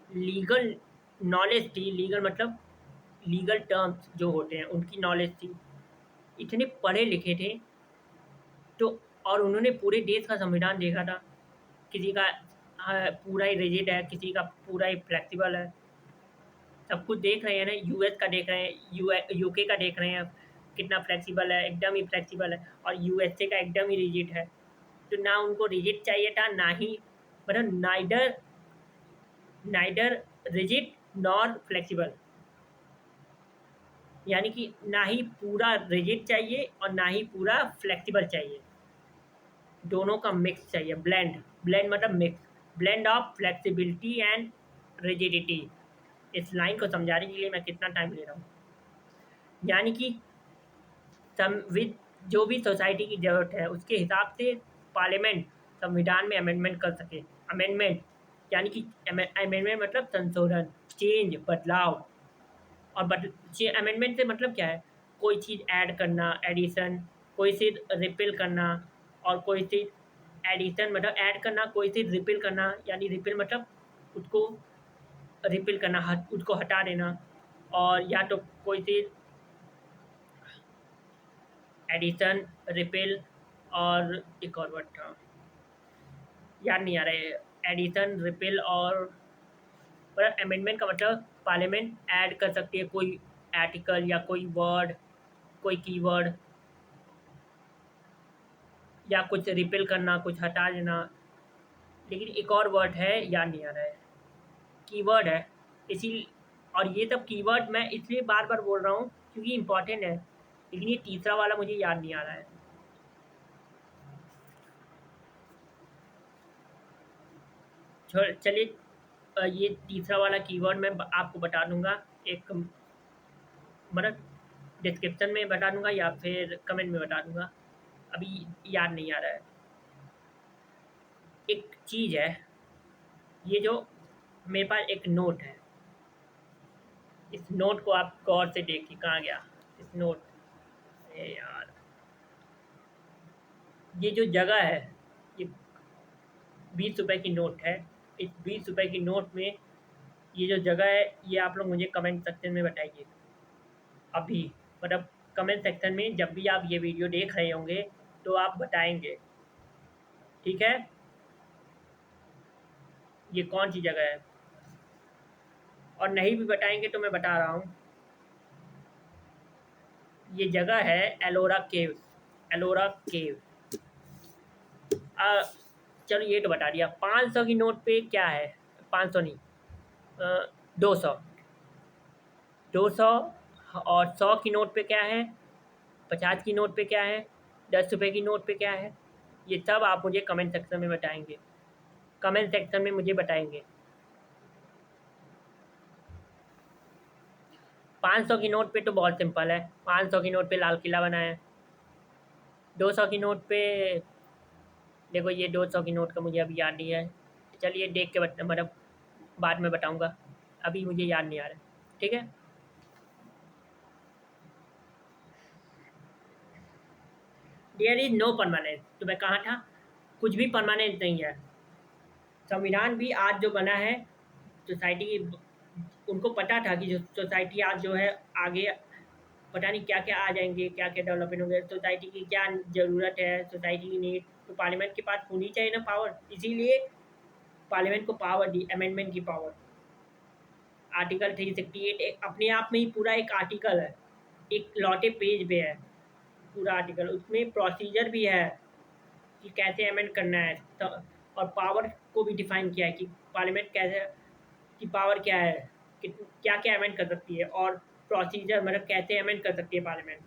[SPEAKER 1] लीगल नॉलेज थी। लीगल मतलब लीगल टर्म्स जो होते हैं उनकी नॉलेज थी, इतने पढ़े लिखे थे। तो और उन्होंने पूरे देश का संविधान देखा था, किसी का पूरा ही रिजिड है, किसी का पूरा ही फ्लेक्सिबल है, सब कुछ देख रहे हैं ना। यूएस का देख रहे हैं, यूके का देख रहे हैं, कितना फ्लेक्सिबल है, एकदम ही फ्लेक्सिबल है। और यूएसए का एकदम ही रिजिड है। तो ना उनको रिजिड चाहिए था, ना ही मतलब neither neither rigid nor flexible, यानी कि ना ही पूरा रिजिड चाहिए और ना ही पूरा फ्लेक्सिबल चाहिए, दोनों का मिक्स चाहिए, ब्लेंड। ब्लेंड मतलब mix, blend of flexibility and rigidity. इस लाइन को समझाने के लिए मैं कितना टाइम ले रहा हूँ। यानी कि विद जो भी सोसाइटी की ज़रूरत है उसके हिसाब से पार्लियामेंट संविधान में अमेंडमेंट कर सके। अमेंडमेंट यानी कि अमेंडमेंट मतलब संशोधन, चेंज, बदलाव। और अमेंडमेंट से मतलब क्या है, कोई चीज़ ऐड करना, एडिशन, कोई चीज़ रिपील करना, और कोई चीज़ एडिशन मतलब ऐड करना, कोई चीज़ रिपील करना, यानी रिपील मतलब उसको रिपील करना, उसको हटा देना। और या तो कोई चीज़ एडिशन, रिपील, और एक और वर्ड था याद नहीं आ रहा है। एडिशन, रिपील और मतलब अमेंडमेंट का मतलब पार्लियामेंट ऐड कर सकती है कोई आर्टिकल या कोई वर्ड, कोई कीवर्ड, या कुछ रिपील करना, कुछ हटा देना। लेकिन एक और वर्ड है, याद नहीं आ रहा है, कीवर्ड है इसी। और ये सब कीवर्ड मैं इसलिए बार बार बोल रहा हूँ क्योंकि इम्पोर्टेंट है, लेकिन ये तीसरा वाला मुझे याद नहीं आ रहा है। चलिए ये तीसरा वाला कीवर्ड मैं आपको बता दूंगा, एक मतलब डिस्क्रिप्शन में बता दूंगा या फिर कमेंट में बता दूंगा, अभी याद नहीं आ रहा है। एक चीज़ है, ये जो मेरे पास एक नोट है, इस नोट को आप गौर से देखिए, कहाँ गया इस नोट। अरे यार, ये जो जगह है, ये 20 रुपए की नोट है। इस 20 रुपए की नोट में ये जो जगह है, ये आप लोग मुझे कमेंट सेक्शन में बताइए अभी, मतलब कमेंट सेक्शन में जब भी आप ये वीडियो देख रहे होंगे तो आप बताएंगे, ठीक है, ये कौन सी जगह है। और नहीं भी बताएंगे तो मैं बता रहा हूँ, ये जगह है एलोरा केव्स। एलोरा केव। चलो ये तो बता दिया। 500 की नोट पे क्या है, 500 नहीं, 200, 200। और 100 की नोट पे क्या है, 50 की नोट पे क्या है, 10 रुपए की नोट पे क्या है, ये सब आप मुझे कमेंट सेक्शन में बताएंगे। कमेंट सेक्शन में मुझे बताएंगे। 500 की नोट पे तो बहुत सिंपल है, 500 की नोट पे लाल किला बना है। 200 की नोट पे देखो, ये 200 की नोट का मुझे अभी याद नहीं है, चलिए देख के मतलब बाद में बताऊंगा, अभी मुझे याद नहीं आ रहा है, ठीक है। देयर इज नो परमानेंट, तो मैं कहा था कुछ भी परमानेंट नहीं है। संविधान भी आज जो बना है, सोसाइटी, उनको पता था कि जो सोसाइटी आज जो है आगे पता नहीं क्या क्या आ जाएंगे, क्या क्या डेवलपमेंट होंगे, सोसाइटी की क्या ज़रूरत है, सोसाइटी की नीड, तो पार्लियामेंट के पास होनी चाहिए ना पावर, इसीलिए पार्लियामेंट को पावर दी, अमेंडमेंट की पावर। आर्टिकल 368 एक अपने आप में ही पूरा एक आर्टिकल है, एक लौटे पेज पे है पूरा आर्टिकल। उसमें प्रोसीजर भी है कि कैसे अमेंड करना है, तो और पावर को भी डिफाइन किया है कि पार्लियामेंट कैसे की पावर क्या है, क्या क्या अमेंड कर सकती है, और प्रोसीजर मतलब कैसे अमेंड कर सकती है parliament.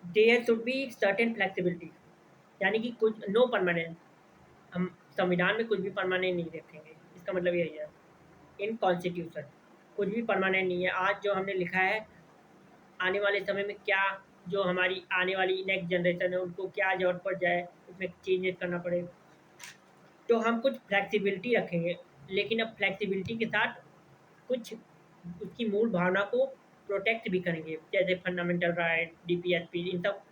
[SPEAKER 1] There should be certain flexibility, यानी कि कुछ नो परमानेंट, हम संविधान में कुछ भी परमानेंट नहीं रखेंगे, इसका मतलब यही है। इन कॉन्स्टिट्यूशन कुछ भी परमानेंट नहीं है। आज जो हमने लिखा है, आने वाले समय में क्या, जो हमारी आने वाली नेक्स्ट जनरेशन है उनको क्या जरूरत पड़ जाए, उसमें चेंजेस करना पड़े, तो हम कुछ फ्लेक्सिबिलिटी रखेंगे। लेकिन अब फ्लेक्सिबिलिटी के साथ कुछ उसकी मूल भावना को प्रोटेक्ट भी करेंगे, जैसे फंडामेंटल राइट, डीपीएसपी, इन सब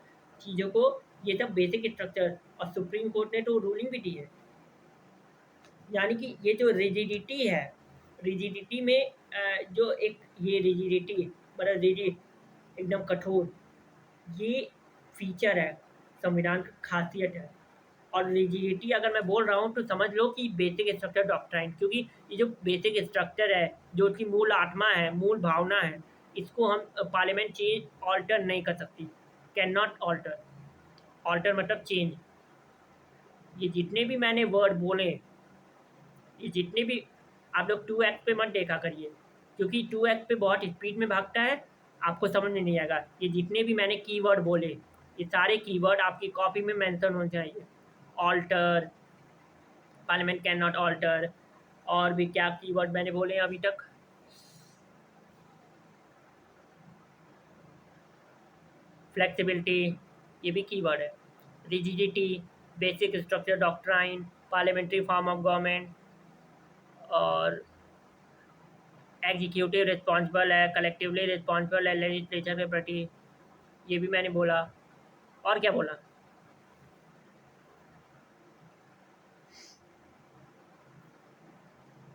[SPEAKER 1] चीज़ों को, ये सब बेसिक स्ट्रक्चर। और सुप्रीम कोर्ट ने तो रूलिंग भी दी है, यानी कि ये जो रिजिडिटी है, रिजिडिटी में जो एक ये रिजिडिटी मतलब रिजिड, एकदम कठोर, ये फीचर है, संविधान की खासियत है। और रिजिडिटी अगर मैं बोल रहा हूँ तो समझ लो कि बेसिक स्ट्रक्चर डॉक्ट्राइन, क्योंकि ये जो बेसिक स्ट्रक्चर है, जो उसकी मूल आत्मा है, मूल भावना है, इसको हम पार्लियामेंट चेंज ऑल्टर नहीं कर सकती, कैन नॉट ऑल्टर। ऑल्टर मतलब चेंज। ये जितने भी मैंने वर्ड बोले, ये जितने भी, आप लोग 2x पे मत देखा करिए, क्योंकि 2x पे बहुत स्पीड में भागता है, आपको समझ में नहीं आएगा। ये जितने भी मैंने कीवर्ड बोले, ये सारे कीवर्ड आपकी कॉपी में मेंशन होने चाहिए। Alter, parliament can not alter, और भी क्या कीवर्ड मैंने बोले हैं अभी तक, फ्लेक्सिबिलिटी, ये भी कीवर्ड है। Rigidity, basic structure doctrine, parliamentary form of government, और एग्जीक्यूटिव रिस्पॉन्सिबल है, कलेक्टिवली रिस्पॉन्सिबल है लेजिस्लेचर के प्रति, ये भी मैंने बोला। और क्या बोला?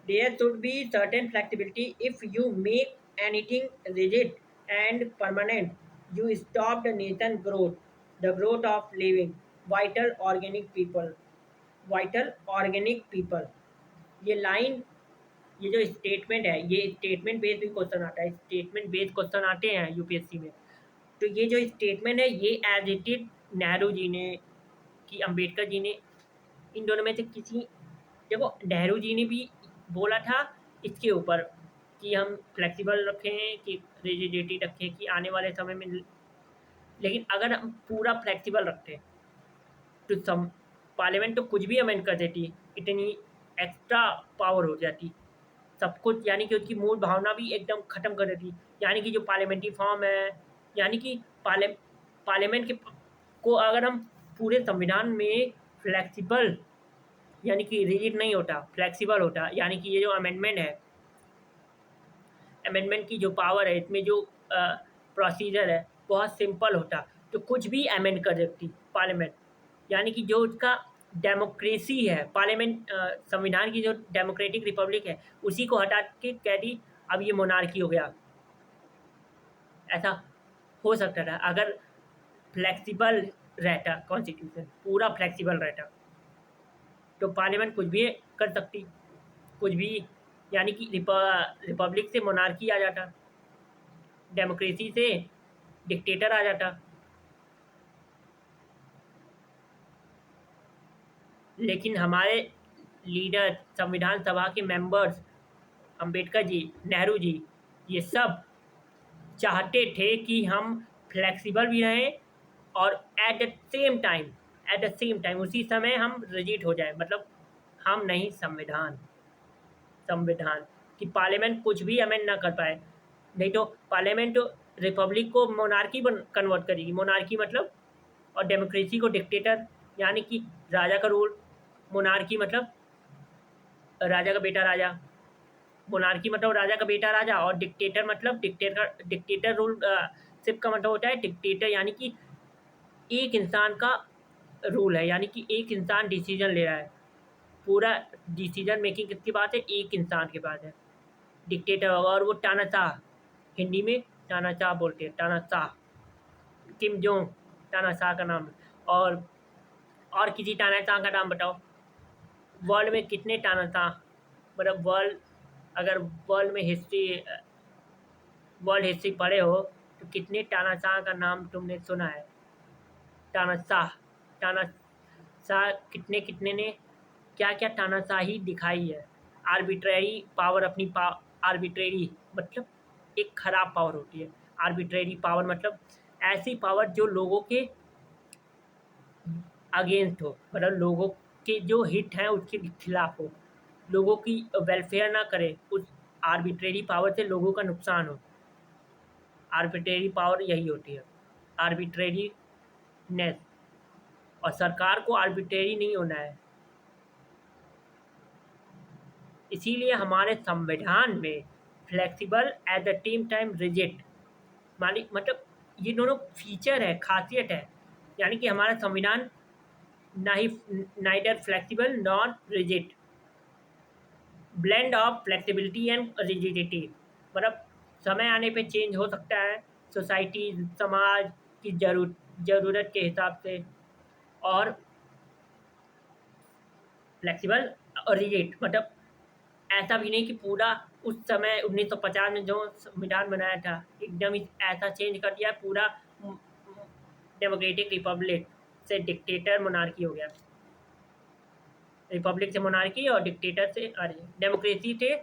[SPEAKER 1] There should be certain flexibility. If you make anything rigid and permanent, you stop the nation growth, the growth of living, vital organic people. Vital organic people. ये लाइन, ये जो स्टेटमेंट है, ये स्टेटमेंट बेस्ड भी क्वेश्चन आता है, स्टेटमेंट बेस्ड क्वेश्चन आते हैं यूपीएससी में। तो ये जो स्टेटमेंट है, ये as it is Nehru ji ने, कि अंबेडकर जी ने, इन दोनों में से किसी, देखो नेहरू जी ने भी बोला था इसके ऊपर कि हम फ्लेक्सिबल रखें कि रिजिडिटी रखें कि आने वाले समय में, लेकिन अगर हम पूरा फ्लेक्सिबल रखते तो सम पार्लियामेंट तो कुछ भी अमेंड कर देती, इतनी एक्स्ट्रा पावर हो जाती सब कुछ, यानी कि उसकी मूल भावना भी एकदम ख़त्म कर देती। यानी कि जो पार्लियामेंट्री फॉर्म है, यानी कि पार्लियामेंट के को अगर हम पूरे संविधान में फ्लेक्सिबल, यानी कि रिजिड नहीं होता, फ्लेक्सिबल होता, यानी कि ये जो अमेंडमेंट है, अमेंडमेंट की जो पावर है, इसमें जो प्रोसीजर है बहुत सिंपल होता, तो कुछ भी अमेंड कर देती पार्लियामेंट। यानी कि जो उसका डेमोक्रेसी है, पार्लियामेंट संविधान की जो डेमोक्रेटिक रिपब्लिक है, उसी को हटा के कह दी अब ये मोनार्की हो गया। ऐसा हो सकता था अगर फ्लेक्सिबल रहता, कॉन्स्टिट्यूशन पूरा फ्लेक्सिबल रहता, तो पार्लियामेंट कुछ भी कर सकती, कुछ भी, यानी कि रिपब्लिक से मोनार्की आ जाता, डेमोक्रेसी से डिक्टेटर आ जाता। लेकिन हमारे लीडर, संविधान सभा के मेंबर्स, अंबेडकर जी, नेहरू जी, ये सब चाहते थे कि हम फ्लेक्सिबल भी रहें, और एट द सेम टाइम, उसी समय हम रिजिड हो जाए, मतलब हम नहीं, संविधान, संविधान कि पार्लियामेंट कुछ भी अमेंड ना कर पाए। नहीं तो पार्लियामेंट रिपब्लिक को मोनार्की कन्वर्ट करेगी, मोनार्की मतलब, और डेमोक्रेसी को डिक्टेटर, यानी कि राजा का रूल। मोनार्की मतलब राजा का बेटा राजा, मोनार्की मतलब राजा का बेटा राजा, और डिक्टेटर मतलब डिक्टेटर रूल सिर्फ का मतलब होता है डिक्टेटर, यानी कि एक इंसान का रूल है, यानी कि एक इंसान डिसीजन ले रहा है, पूरा डिसीजन मेकिंग किसके पास है, एक इंसान के पास है, डिक्टेटर। और वो तानाशाह, हिंदी में तानाशाह बोलते हैं, तानाशाह, किम जोंग तानाशाह का नाम। और किसी तानाशाह का नाम बताओ, वर्ल्ड में कितने तानाशाह मतलब अगर वर्ल्ड हिस्ट्री पढ़े हो तो कितने तानाशाह का नाम तुमने सुना है। तानाशाह तानाशाह कितने कितने ने क्या क्या तानाशाही दिखाई है। आर्बिट्रेरी पावर आर्बिट्रेरी मतलब एक खराब पावर होती है। आर्बिट्रेरी पावर मतलब ऐसी पावर जो लोगों के अगेंस्ट हो, मतलब लोगों के जो हित हैं उसके खिलाफ हो, लोगों की वेलफेयर ना करे, उस आर्बिट्रेरी पावर से लोगों का नुकसान हो। आर्बिट्रेरी पावर यही होती है, आर्बिट्रेरीनेस। और सरकार को आर्बिट्रेरी नहीं होना है। इसीलिए हमारे संविधान में flexible at the same time rigid मालिक मतलब ये दोनों फीचर है, खासियत है। यानी कि हमारा संविधान ना ही neither flexible nor rigid, blend of flexibility and rigidity. मतलब समय आने पे चेंज हो सकता है, सोसाइटी समाज की ज़रूरत के हिसाब से। और फ्लेक्सिबल और रिजिड मतलब ऐसा भी नहीं कि पूरा उस समय 1950 में जो संविधान बनाया था एकदम ही ऐसा चेंज कर दिया, पूरा डेमोक्रेटिक रिपब्लिक से डिक्टेटर मोनार्की हो गया। रिपब्लिक से मोनार्की और डिक्टेटर से अरे डेमोक्रेसी से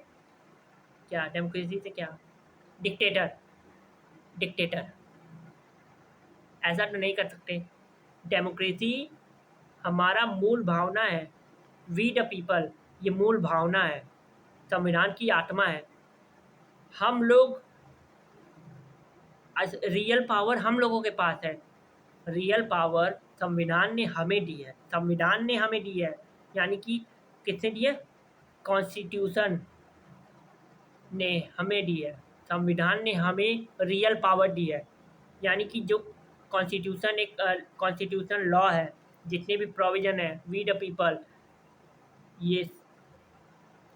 [SPEAKER 1] क्या डिक्टेटर डिक्टेटर। ऐसा तो नहीं कर सकते। डेमोक्रेसी हमारा मूल भावना है, वी द पीपल, ये मूल भावना है, संविधान की आत्मा है। हम लोग रियल पावर हम लोगों के पास है। रियल पावर संविधान ने हमें दी है, संविधान ने हमें दी है। यानी कि किसने दी है? कॉन्स्टिट्यूशन ने हमें दी है, संविधान ने हमें रियल पावर दी है। यानी कि जो कॉन्स्टिट्यूशन लॉ है, जितने भी प्रोविजन है, वी द पीपल, ये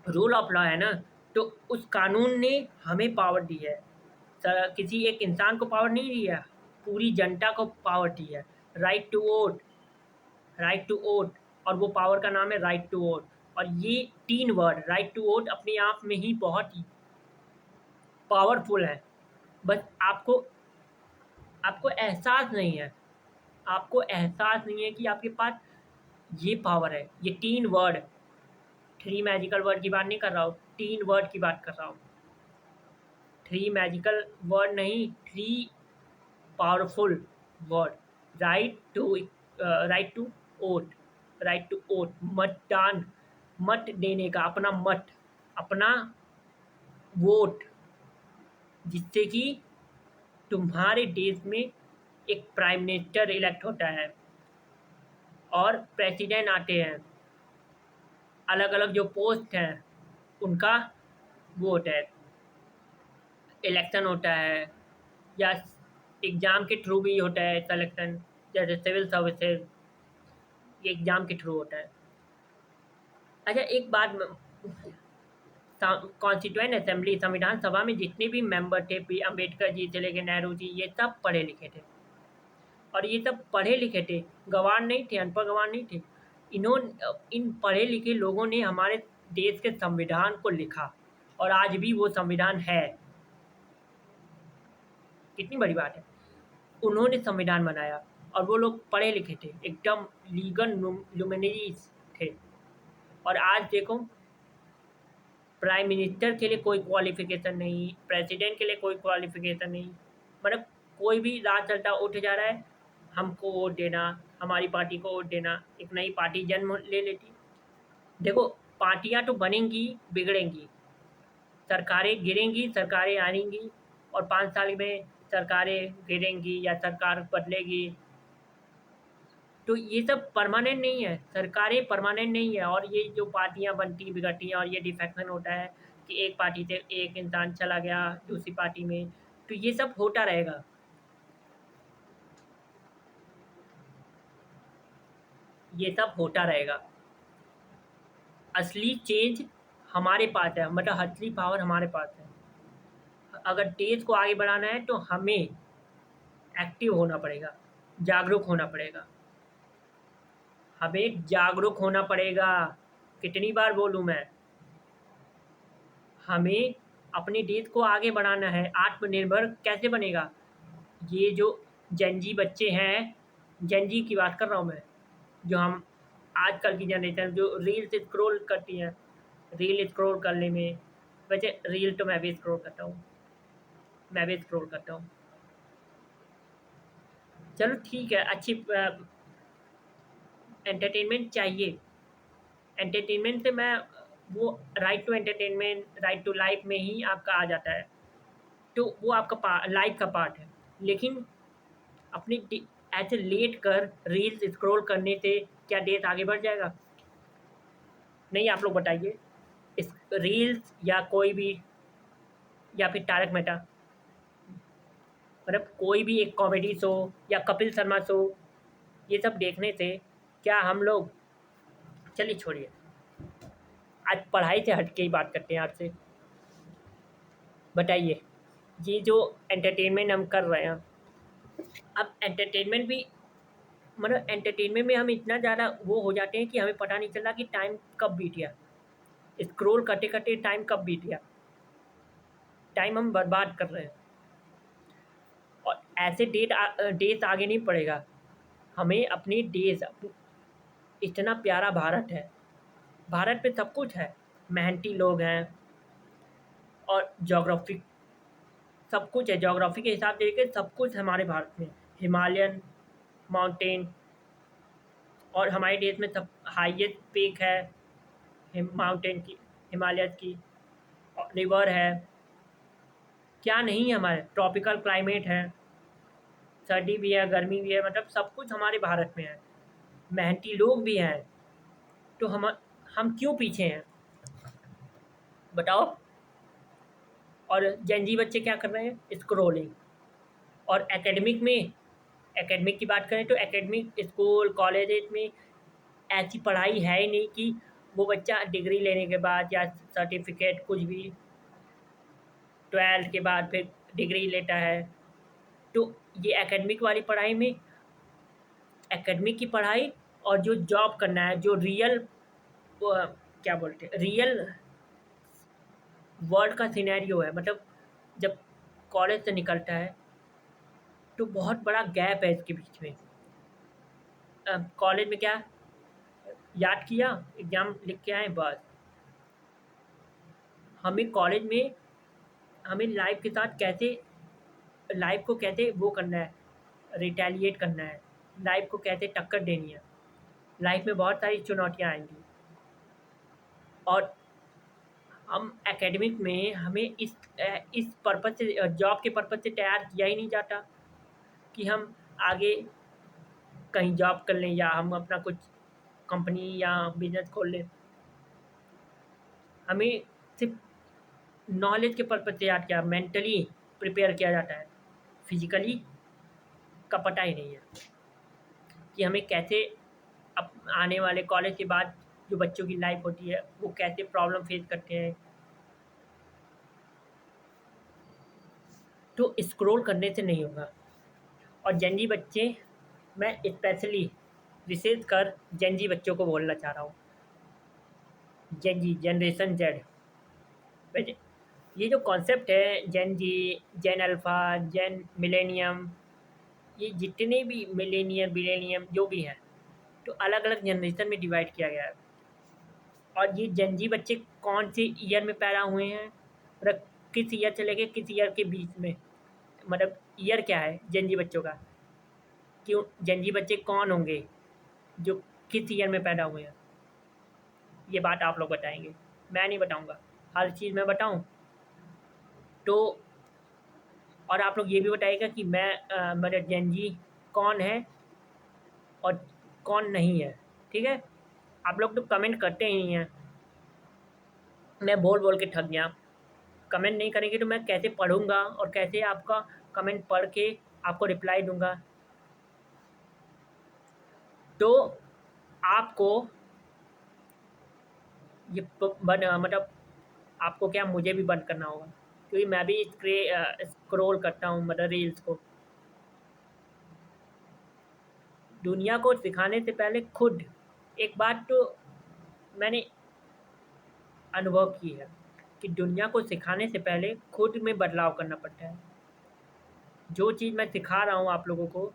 [SPEAKER 1] रूल ऑफ लॉ है ना, तो उस कानून ने हमें पावर दी है। किसी एक इंसान को पावर नहीं दी है, पूरी जनता को पावर दी है। Right to vote, right to vote, और वो पावर का नाम है राइट टू वोट। और ये 3 वर्ड राइट टू वोट अपने आप में ही बहुत ही पावरफुल है। बस आपको आपको एहसास नहीं है, आपको एहसास नहीं है कि आपके पास ये पावर है। ये 3 वर्ड, 3 मैजिकल वर्ड की बात नहीं कर रहा हूँ, 3 वर्ड की बात कर रहा हूँ। 3 मैजिकल वर्ड नहीं, 3 powerful word. Right to vote, right to vote, मतदान, मत देने का, अपना मत, अपना वोट, जिससे कि तुम्हारे देश में एक प्राइम मिनिस्टर इलेक्ट होता है और प्रेसिडेंट आते हैं। अलग अलग जो पोस्ट हैं उनका वोट है। इलेक्शन होता है या एग्ज़ाम के थ्रू भी होता है सिलेक्शन, जैसे सिविल सर्विसेज, ये एग्ज़ाम के थ्रू होता है। अच्छा, एक बात, कॉन्स्टिट्यूएंट असेंबली, संविधान सभा में जितने भी मेंबर थे, पी अम्बेडकर जी से लेकर नेहरू जी, ये सब पढ़े लिखे थे। और ये सब पढ़े लिखे थे, गंवार नहीं थे, अनपढ़ गंवार नहीं थे। इन पढ़े लिखे लोगों ने हमारे देश के संविधान को लिखा और आज भी वो संविधान है। कितनी बड़ी बात है। उन्होंने संविधान बनाया और वो लोग पढ़े लिखे थे, एकदम लीगल लुमिनरीज थे। और आज देखो, प्राइम मिनिस्टर के लिए कोई क्वालिफिकेशन नहीं, प्रेसिडेंट के लिए कोई क्वालिफिकेशन नहीं। मतलब कोई भी राज चलता उठ जा रहा है, हमको वोट देना, हमारी पार्टी को वोट देना, एक नई पार्टी जन्म ले लेती। देखो, पार्टियां तो बनेंगी, बिगड़ेंगी, सरकारें गिरेंगी, सरकारें आएंगी, और 5 साल में सरकारें गिरेंगी या सरकार बदलेगी। तो ये सब परमानेंट नहीं है, सरकारें परमानेंट नहीं है। और ये जो पार्टियां बनती बिगड़ती हैं और ये डिफेक्शन होता है कि एक पार्टी से एक इंसान चला गया दूसरी पार्टी में, तो ये सब होता रहेगा। ये सब होता रहेगा। असली चेंज हमारे पास है, मतलब असली पावर हमारे पास है। अगर देश को आगे बढ़ाना है तो हमें एक्टिव होना पड़ेगा, जागरूक होना पड़ेगा, हमें जागरूक होना पड़ेगा। कितनी बार बोलूँ मैं? हमें अपने देश को आगे बढ़ाना है। आत्मनिर्भर कैसे बनेगा? ये जो जेनजी बच्चे हैं, जेनजी की बात कर रहा हूँ मैं, जो हम आजकल की जनरेशन जो रील्स स्क्रॉल करती हैं, रील स्क्रॉल करने में, वैसे रील तो मैं भी स्क्रॉल करता हूँ, मैं भी स्क्रॉल करता हूँ। चलो ठीक है, अच्छी एंटरटेनमेंट चाहिए। एंटरटेनमेंट से मैं वो right to entertainment, right to life में ही आपका आ जाता है, तो वो आपका लाइफ का पार्ट है। लेकिन अपनी ऐसे लेट कर रील्स स्क्रॉल करने से क्या देश आगे बढ़ जाएगा? नहीं, आप लोग बताइए। इस रील्स या कोई भी, या फिर तारक मेहता, मतलब कोई भी एक कॉमेडी शो या कपिल शर्मा शो, ये सब देखने से क्या हम लोग, चलिए छोड़िए, आज पढ़ाई से हट के ही बात करते हैं आपसे। बताइए, ये जो एंटरटेनमेंट हम कर रहे हैं, अब एंटरटेनमेंट भी, मतलब एंटरटेनमेंट में हम इतना ज़्यादा वो हो जाते हैं कि हमें पता नहीं चला कि टाइम कब बीत गया। स्क्रॉल करते करते टाइम कब बीत गया, टाइम हम बर्बाद कर रहे हैं। और ऐसे देश आगे नहीं पड़ेगा। हमें अपनी देश इतना प्यारा भारत है, भारत में सब कुछ है, मेहनती लोग हैं, और जोग्राफी, सब कुछ है, जोग्राफी के हिसाब से देखें सब कुछ हमारे भारत में, हिमालयन माउंटेन, और हमारे देश में सब हाईएस्ट पीक है माउंटेन की, हिमालय की, रिवर है, क्या नहीं है हमारे, ट्रॉपिकल क्लाइमेट है, सर्दी भी है, गर्मी भी है, मतलब सब कुछ हमारे भारत में है, मेहनती लोग भी हैं। तो हम क्यों पीछे हैं, बताओ? और जेनजी बच्चे क्या कर रहे हैं? स्क्रोलिंग। और एकेडमिक की बात करें तो एकेडमिक स्कूल कॉलेज में ऐसी पढ़ाई है ही नहीं कि वो बच्चा डिग्री लेने के बाद या सर्टिफिकेट कुछ भी 12th के बाद फिर डिग्री लेता है। तो ये एकेडमिक वाली पढ़ाई में, एकेडमिक की पढ़ाई और जो जॉब करना है, जो रियल, क्या बोलते हैं, रियल वर्ल्ड का सिनेरियो है, मतलब जब कॉलेज से निकलता है तो बहुत बड़ा गैप है इसके बीच में। कॉलेज में क्या, याद किया, एग्ज़ाम लिख के आए, बस। हमें कॉलेज में हमें लाइफ के साथ कैसे, लाइफ को कैसे वो करना है, रिटेलिएट करना है, लाइफ को कैसे टक्कर देनी है। लाइफ में बहुत सारी चुनौतियाँ आएंगी, और हम एकेडमिक में हमें इस पर्पज़ से, जॉब के पर्पज़ से तैयार किया ही नहीं जाता कि हम आगे कहीं जॉब कर लें या हम अपना कुछ कंपनी या बिजनेस खोल लें। हमें सिर्फ नॉलेज के पर्पज़ से याद किया, मेंटली प्रिपेयर किया जाता है, फिजिकली का पता ही नहीं है कि हमें कैसे आने वाले कॉलेज के बाद जो बच्चों की लाइफ होती है वो कैसे प्रॉब्लम फेस करते हैं। तो स्क्रॉल करने से नहीं होगा। और जेनजी बच्चे, मैं स्पेशली विशेष कर जेनजी बच्चों को बोलना चाह रहा हूँ, जेनजी जनरेशन जेड, वैसे ये जो कॉन्सेप्ट है जेन जी, जेन अल्फ़ा, जेन मिलेनियम, ये जितने भी मिलेनियम बिलेनियम जो भी हैं, तो अलग अलग जनरेशन में डिवाइड किया गया है। और ये जेनजी बच्चे कौन से ईयर में पैदा हुए हैं, मतलब किस ईयर से लेके किस ईयर के बीच में, मतलब ईयर क्या है जेनजी बच्चों का, क्यों जेनजी बच्चे कौन होंगे जो किस ईयर में पैदा हुए हैं, ये बात आप लोग बताएंगे, मैं नहीं बताऊंगा। हर चीज़ मैं बताऊं तो, और आप लोग ये भी बताइएगा कि मैं मतलब जेनजी कौन है और कौन नहीं है, ठीक है? आप लोग तो कमेंट करते ही नहीं हैं, मैं बोल बोल के थक गया। कमेंट नहीं करेंगे तो मैं कैसे पढ़ूंगा और कैसे आपका कमेंट पढ़ के आपको रिप्लाई दूंगा? तो आपको ये मतलब आपको क्या, मुझे भी बंद करना होगा, क्योंकि मैं भी स्क्रोल करता हूँ मतलब रील्स को। दुनिया को सिखाने से पहले खुद एक बात तो मैंने अनुभव की है, कि दुनिया को सिखाने से पहले खुद में बदलाव करना पड़ता है। जो चीज़ मैं सिखा रहा हूँ आप लोगों को,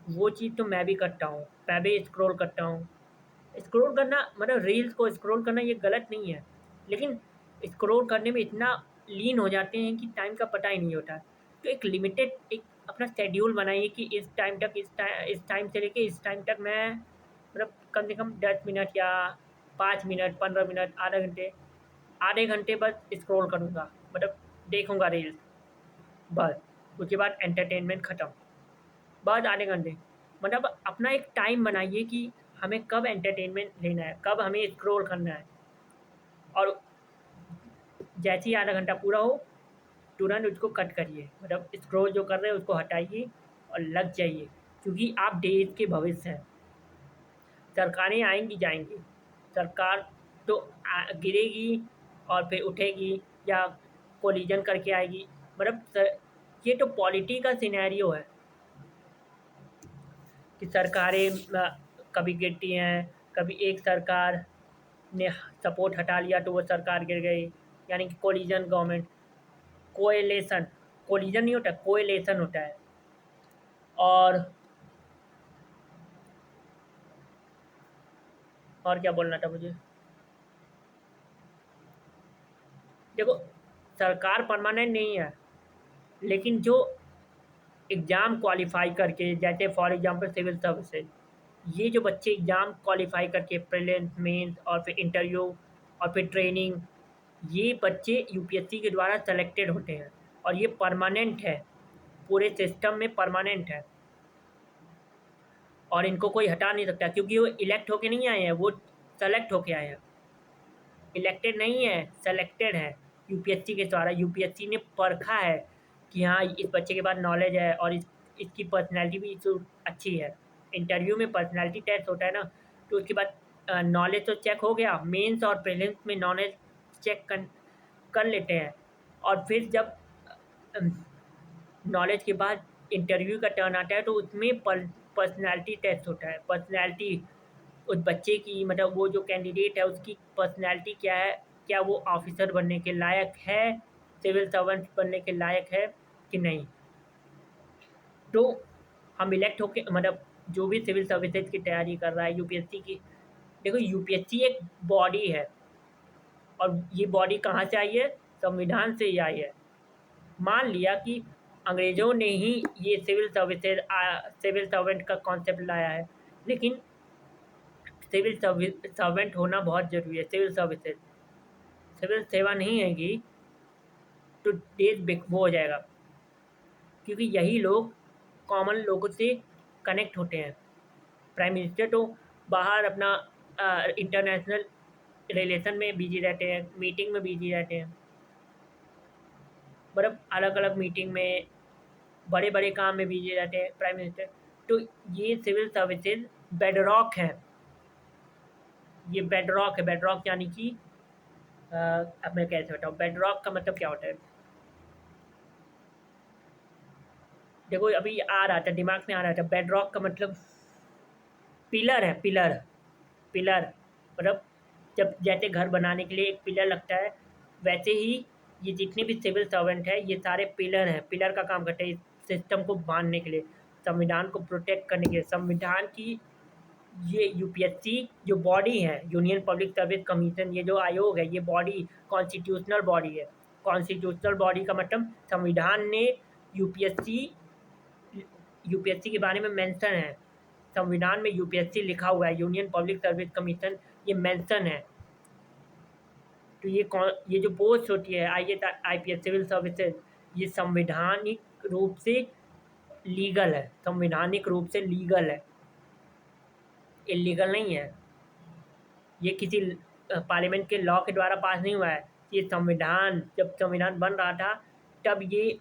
[SPEAKER 1] वो चीज़ तो मैं भी करता हूँ। मैं भी स्क्रॉल करता हूँ। स्क्रॉल करना मतलब रील्स को स्क्रॉल करना ये गलत नहीं है, लेकिन स्क्रॉल करने में इतना लीन हो जाते हैं कि टाइम का पता ही नहीं होता। तो एक लिमिटेड एक अपना शेड्यूल बनाइए कि इस टाइम तक इस टाइम से लेके इस टाइम तक मैं मतलब कम से कम 10 मिनट या 5 मिनट, 15 मिनट, आधे घंटे बस स्क्रॉल करूँगा, मतलब देखूँगा रील्स, बस। उसके बाद एंटरटेनमेंट खत्म। बस आधे घंटे, मतलब अपना एक टाइम बनाइए कि हमें कब एंटरटेनमेंट लेना है, कब हमें स्क्रॉल करना है, और जैसे ही आधा घंटा पूरा हो तुरंत उसको कट करिए, मतलब स्क्रॉल जो कर रहे हैं उसको हटाइए और लग जाइए, क्योंकि आप देश के भविष्य हैं। सरकारें आएंगी जाएंगी, सरकार तो गिरेगी और फिर उठेगी या कोलिजन करके आएगी, मतलब ये तो पॉलिटी का सिनेरियो है कि सरकारें कभी गिरती हैं, कभी एक सरकार ने सपोर्ट हटा लिया तो वो सरकार गिर गई, यानी कि कोलिजन गवर्नमेंट, कोएलेशन, कोलिजन नहीं होता, कोएलेशन होता है। और क्या बोलना था मुझे, देखो, सरकार परमानेंट नहीं है, लेकिन जो एग्ज़ाम क्वालिफाई करके, जैसे फॉर एग्जांपल सिविल सर्विसेज, ये जो बच्चे एग्ज़ाम क्वालिफाई करके प्रीलिम्स, मेंस और फिर इंटरव्यू और फिर ट्रेनिंग, ये बच्चे यूपीएससी के द्वारा सेलेक्टेड होते हैं और ये परमानेंट है, पूरे सिस्टम में परमानेंट है और इनको कोई हटा नहीं सकता, क्योंकि वो इलेक्ट होके नहीं आए हैं, वो सेलेक्ट होके आए हैं। इलेक्टेड नहीं है, सेलेक्टेड है यूपीएससी के द्वारा। यूपीएससी ने परखा है कि हाँ, इस बच्चे के पास नॉलेज है और इसकी पर्सनैलिटी भी तो अच्छी है। इंटरव्यू में पर्सनैलिटी टेस्ट होता है ना, तो उसके बाद नॉलेज तो चेक हो गया, मेंस और प्रीलिम्स में नॉलेज चेक कर लेते हैं, और फिर जब नॉलेज के बाद इंटरव्यू का टर्न आता है तो उसमें पर्सनैलिटी टेस्ट होता है। पर्सनैलिटी उस बच्चे की, मतलब वो जो कैंडिडेट है उसकी पर्सनैलिटी क्या है, क्या वो ऑफिसर बनने के लायक है, सिविल सर्वेंट बनने के लायक है कि नहीं। तो हम इलेक्ट होके, मतलब जो भी सिविल सर्विसेज की तैयारी कर रहा है यूपीएससी की, देखो यूपीएससी एक बॉडी है और ये बॉडी कहाँ से आई है, संविधान से ही आई है। मान लिया कि अंग्रेज़ों ने ही ये सिविल सर्वेंट का कॉन्सेप्ट लाया है, लेकिन सिविल सर्वेंट होना बहुत ज़रूरी है। सिविल सेवा नहीं हैगी तो देश वो हो जाएगा, क्योंकि यही लोग कॉमन लोगों से कनेक्ट होते हैं। प्राइम मिनिस्टर तो बाहर अपना इंटरनेशनल रिलेशन में बिजी रहते हैं, मीटिंग में बिजी रहते हैं, मतलब अलग अलग मीटिंग में, बड़े बड़े काम में बिजी रहते हैं प्राइम मिनिस्टर। तो ये सिविल सर्विसेज बेडरॉक है, ये बेडरॉक है। बेडरॉक यानी कि अब मैं कैसे बताऊँ, बेडरॉक का मतलब क्या होता है। देखो अभी आ रहा था, दिमाग में आ रहा था, बेडरॉक का मतलब पिलर है, पिलर। पिलर मतलब जब जैसे घर बनाने के लिए एक पिलर लगता है, वैसे ही ये जितने भी सिविल सर्वेंट है ये सारे पिलर हैं, पिलर का काम करते हैं इस सिस्टम को बांधने के लिए, संविधान को प्रोटेक्ट करने के लिए। संविधान की ये यूपीएससी जो बॉडी है, यूनियन पब्लिक सर्विस कमीशन, ये जो आयोग है, ये बॉडी कॉन्स्टिट्यूशनल बॉडी है। कॉन्स्टिट्यूशनल बॉडी का मतलब संविधान ने यूपीएससी यूपीएससी के बारे में मेंशन है, संविधान में यूपीएससी लिखा हुआ है, यूनियन पब्लिक सर्विस कमीशन, ये मेंशन है। तो ये जो पोस्ट होती है आईएएस, आईपीएस, सिविल सर्विसेज, ये संवैधानिक रूप से लीगल है, संवैधानिक रूप से लीगल है, इलीगल नहीं है। ये किसी पार्लियामेंट के लॉ के द्वारा पास नहीं हुआ है। ये संविधान, जब संविधान बन रहा था तब ये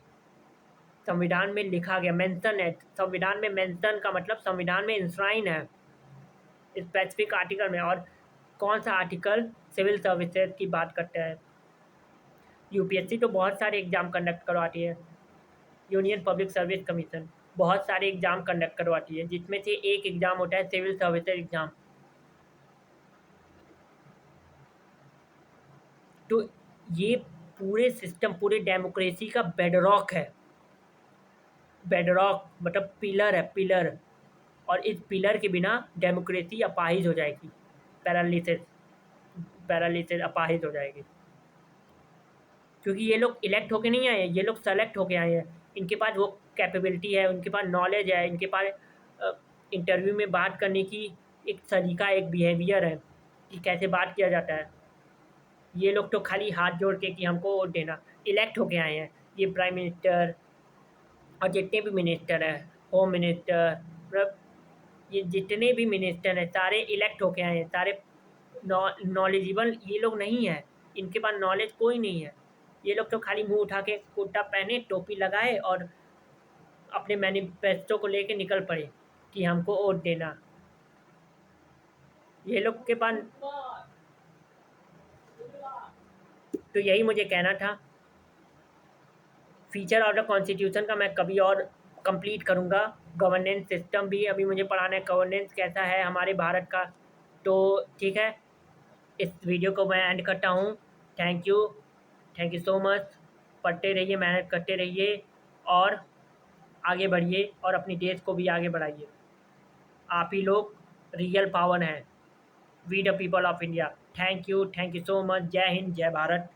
[SPEAKER 1] संविधान में लिखा गया, मेंशन है। संविधान में मेंशन का मतलब संविधान में इंश्राइन है स्पेसिफिक आर्टिकल में। और कौन सा आर्टिकल सिविल सर्विसेज की बात करता है। यूपीएससी तो बहुत सारे एग्ज़ाम कंडक्ट करवाती है, यूनियन पब्लिक सर्विस कमीशन बहुत सारे एग्ज़ाम कंडक्ट करवाती है, जिसमें से एक एग्ज़ाम होता है सिविल सर्विसेज एग्ज़ाम। तो ये पूरे सिस्टम, पूरे डेमोक्रेसी का बेडरॉक है। बेडरॉक मतलब पिलर है, पिलर। और इस पिलर के बिना डेमोक्रेसी अपाहिज हो जाएगी। पैरालिसिस, पैरालिसिस अपाहिज हो जाएगी। क्योंकि ये लोग इलेक्ट होके नहीं आए हैं, ये लोग सेलेक्ट होके आए हैं। इनके पास वो कैपेबिलिटी है, उनके पास नॉलेज है, इनके पास इंटरव्यू में बात करने की एक तरीका, एक बिहेवियर है कि कैसे बात किया जाता है। ये लोग तो खाली हाथ जोड़ के कि हमको वोट देना, इलेक्ट होके आए हैं। ये प्राइम मिनिस्टर और जितने भी मिनिस्टर हैं, होम मिनिस्टर, मतलब ये जितने भी मिनिस्टर हैं सारे इलेक्ट होके आए हैं। सारे नॉलेजेबल ये लोग नहीं है, इनके पास नॉलेज कोई नहीं है। ये लोग तो खाली मुंह उठा के कुर्ता पहने, टोपी लगाए और अपने मैनिफेस्टो को लेके निकल पड़े कि हमको वोट देना। ये लोग के पास, तो यही मुझे कहना था। फीचर ऑफ द कॉन्स्टिट्यूशन का मैं कभी और कंप्लीट करूँगा। गवर्नेंस सिस्टम भी अभी मुझे पढ़ाना है, गवर्नेंस कैसा है हमारे भारत का। तो ठीक है, इस वीडियो को मैं एंड करता हूँ। Thank you, thank you so much. पढ़ते रहिए, मेहनत करते रहिए और आगे बढ़िए और अपनी देश को भी आगे बढ़ाइए। आप ही लोग रियल पावर हैं, we the people of India. Thank you so much. जय हिंद, जय भारत।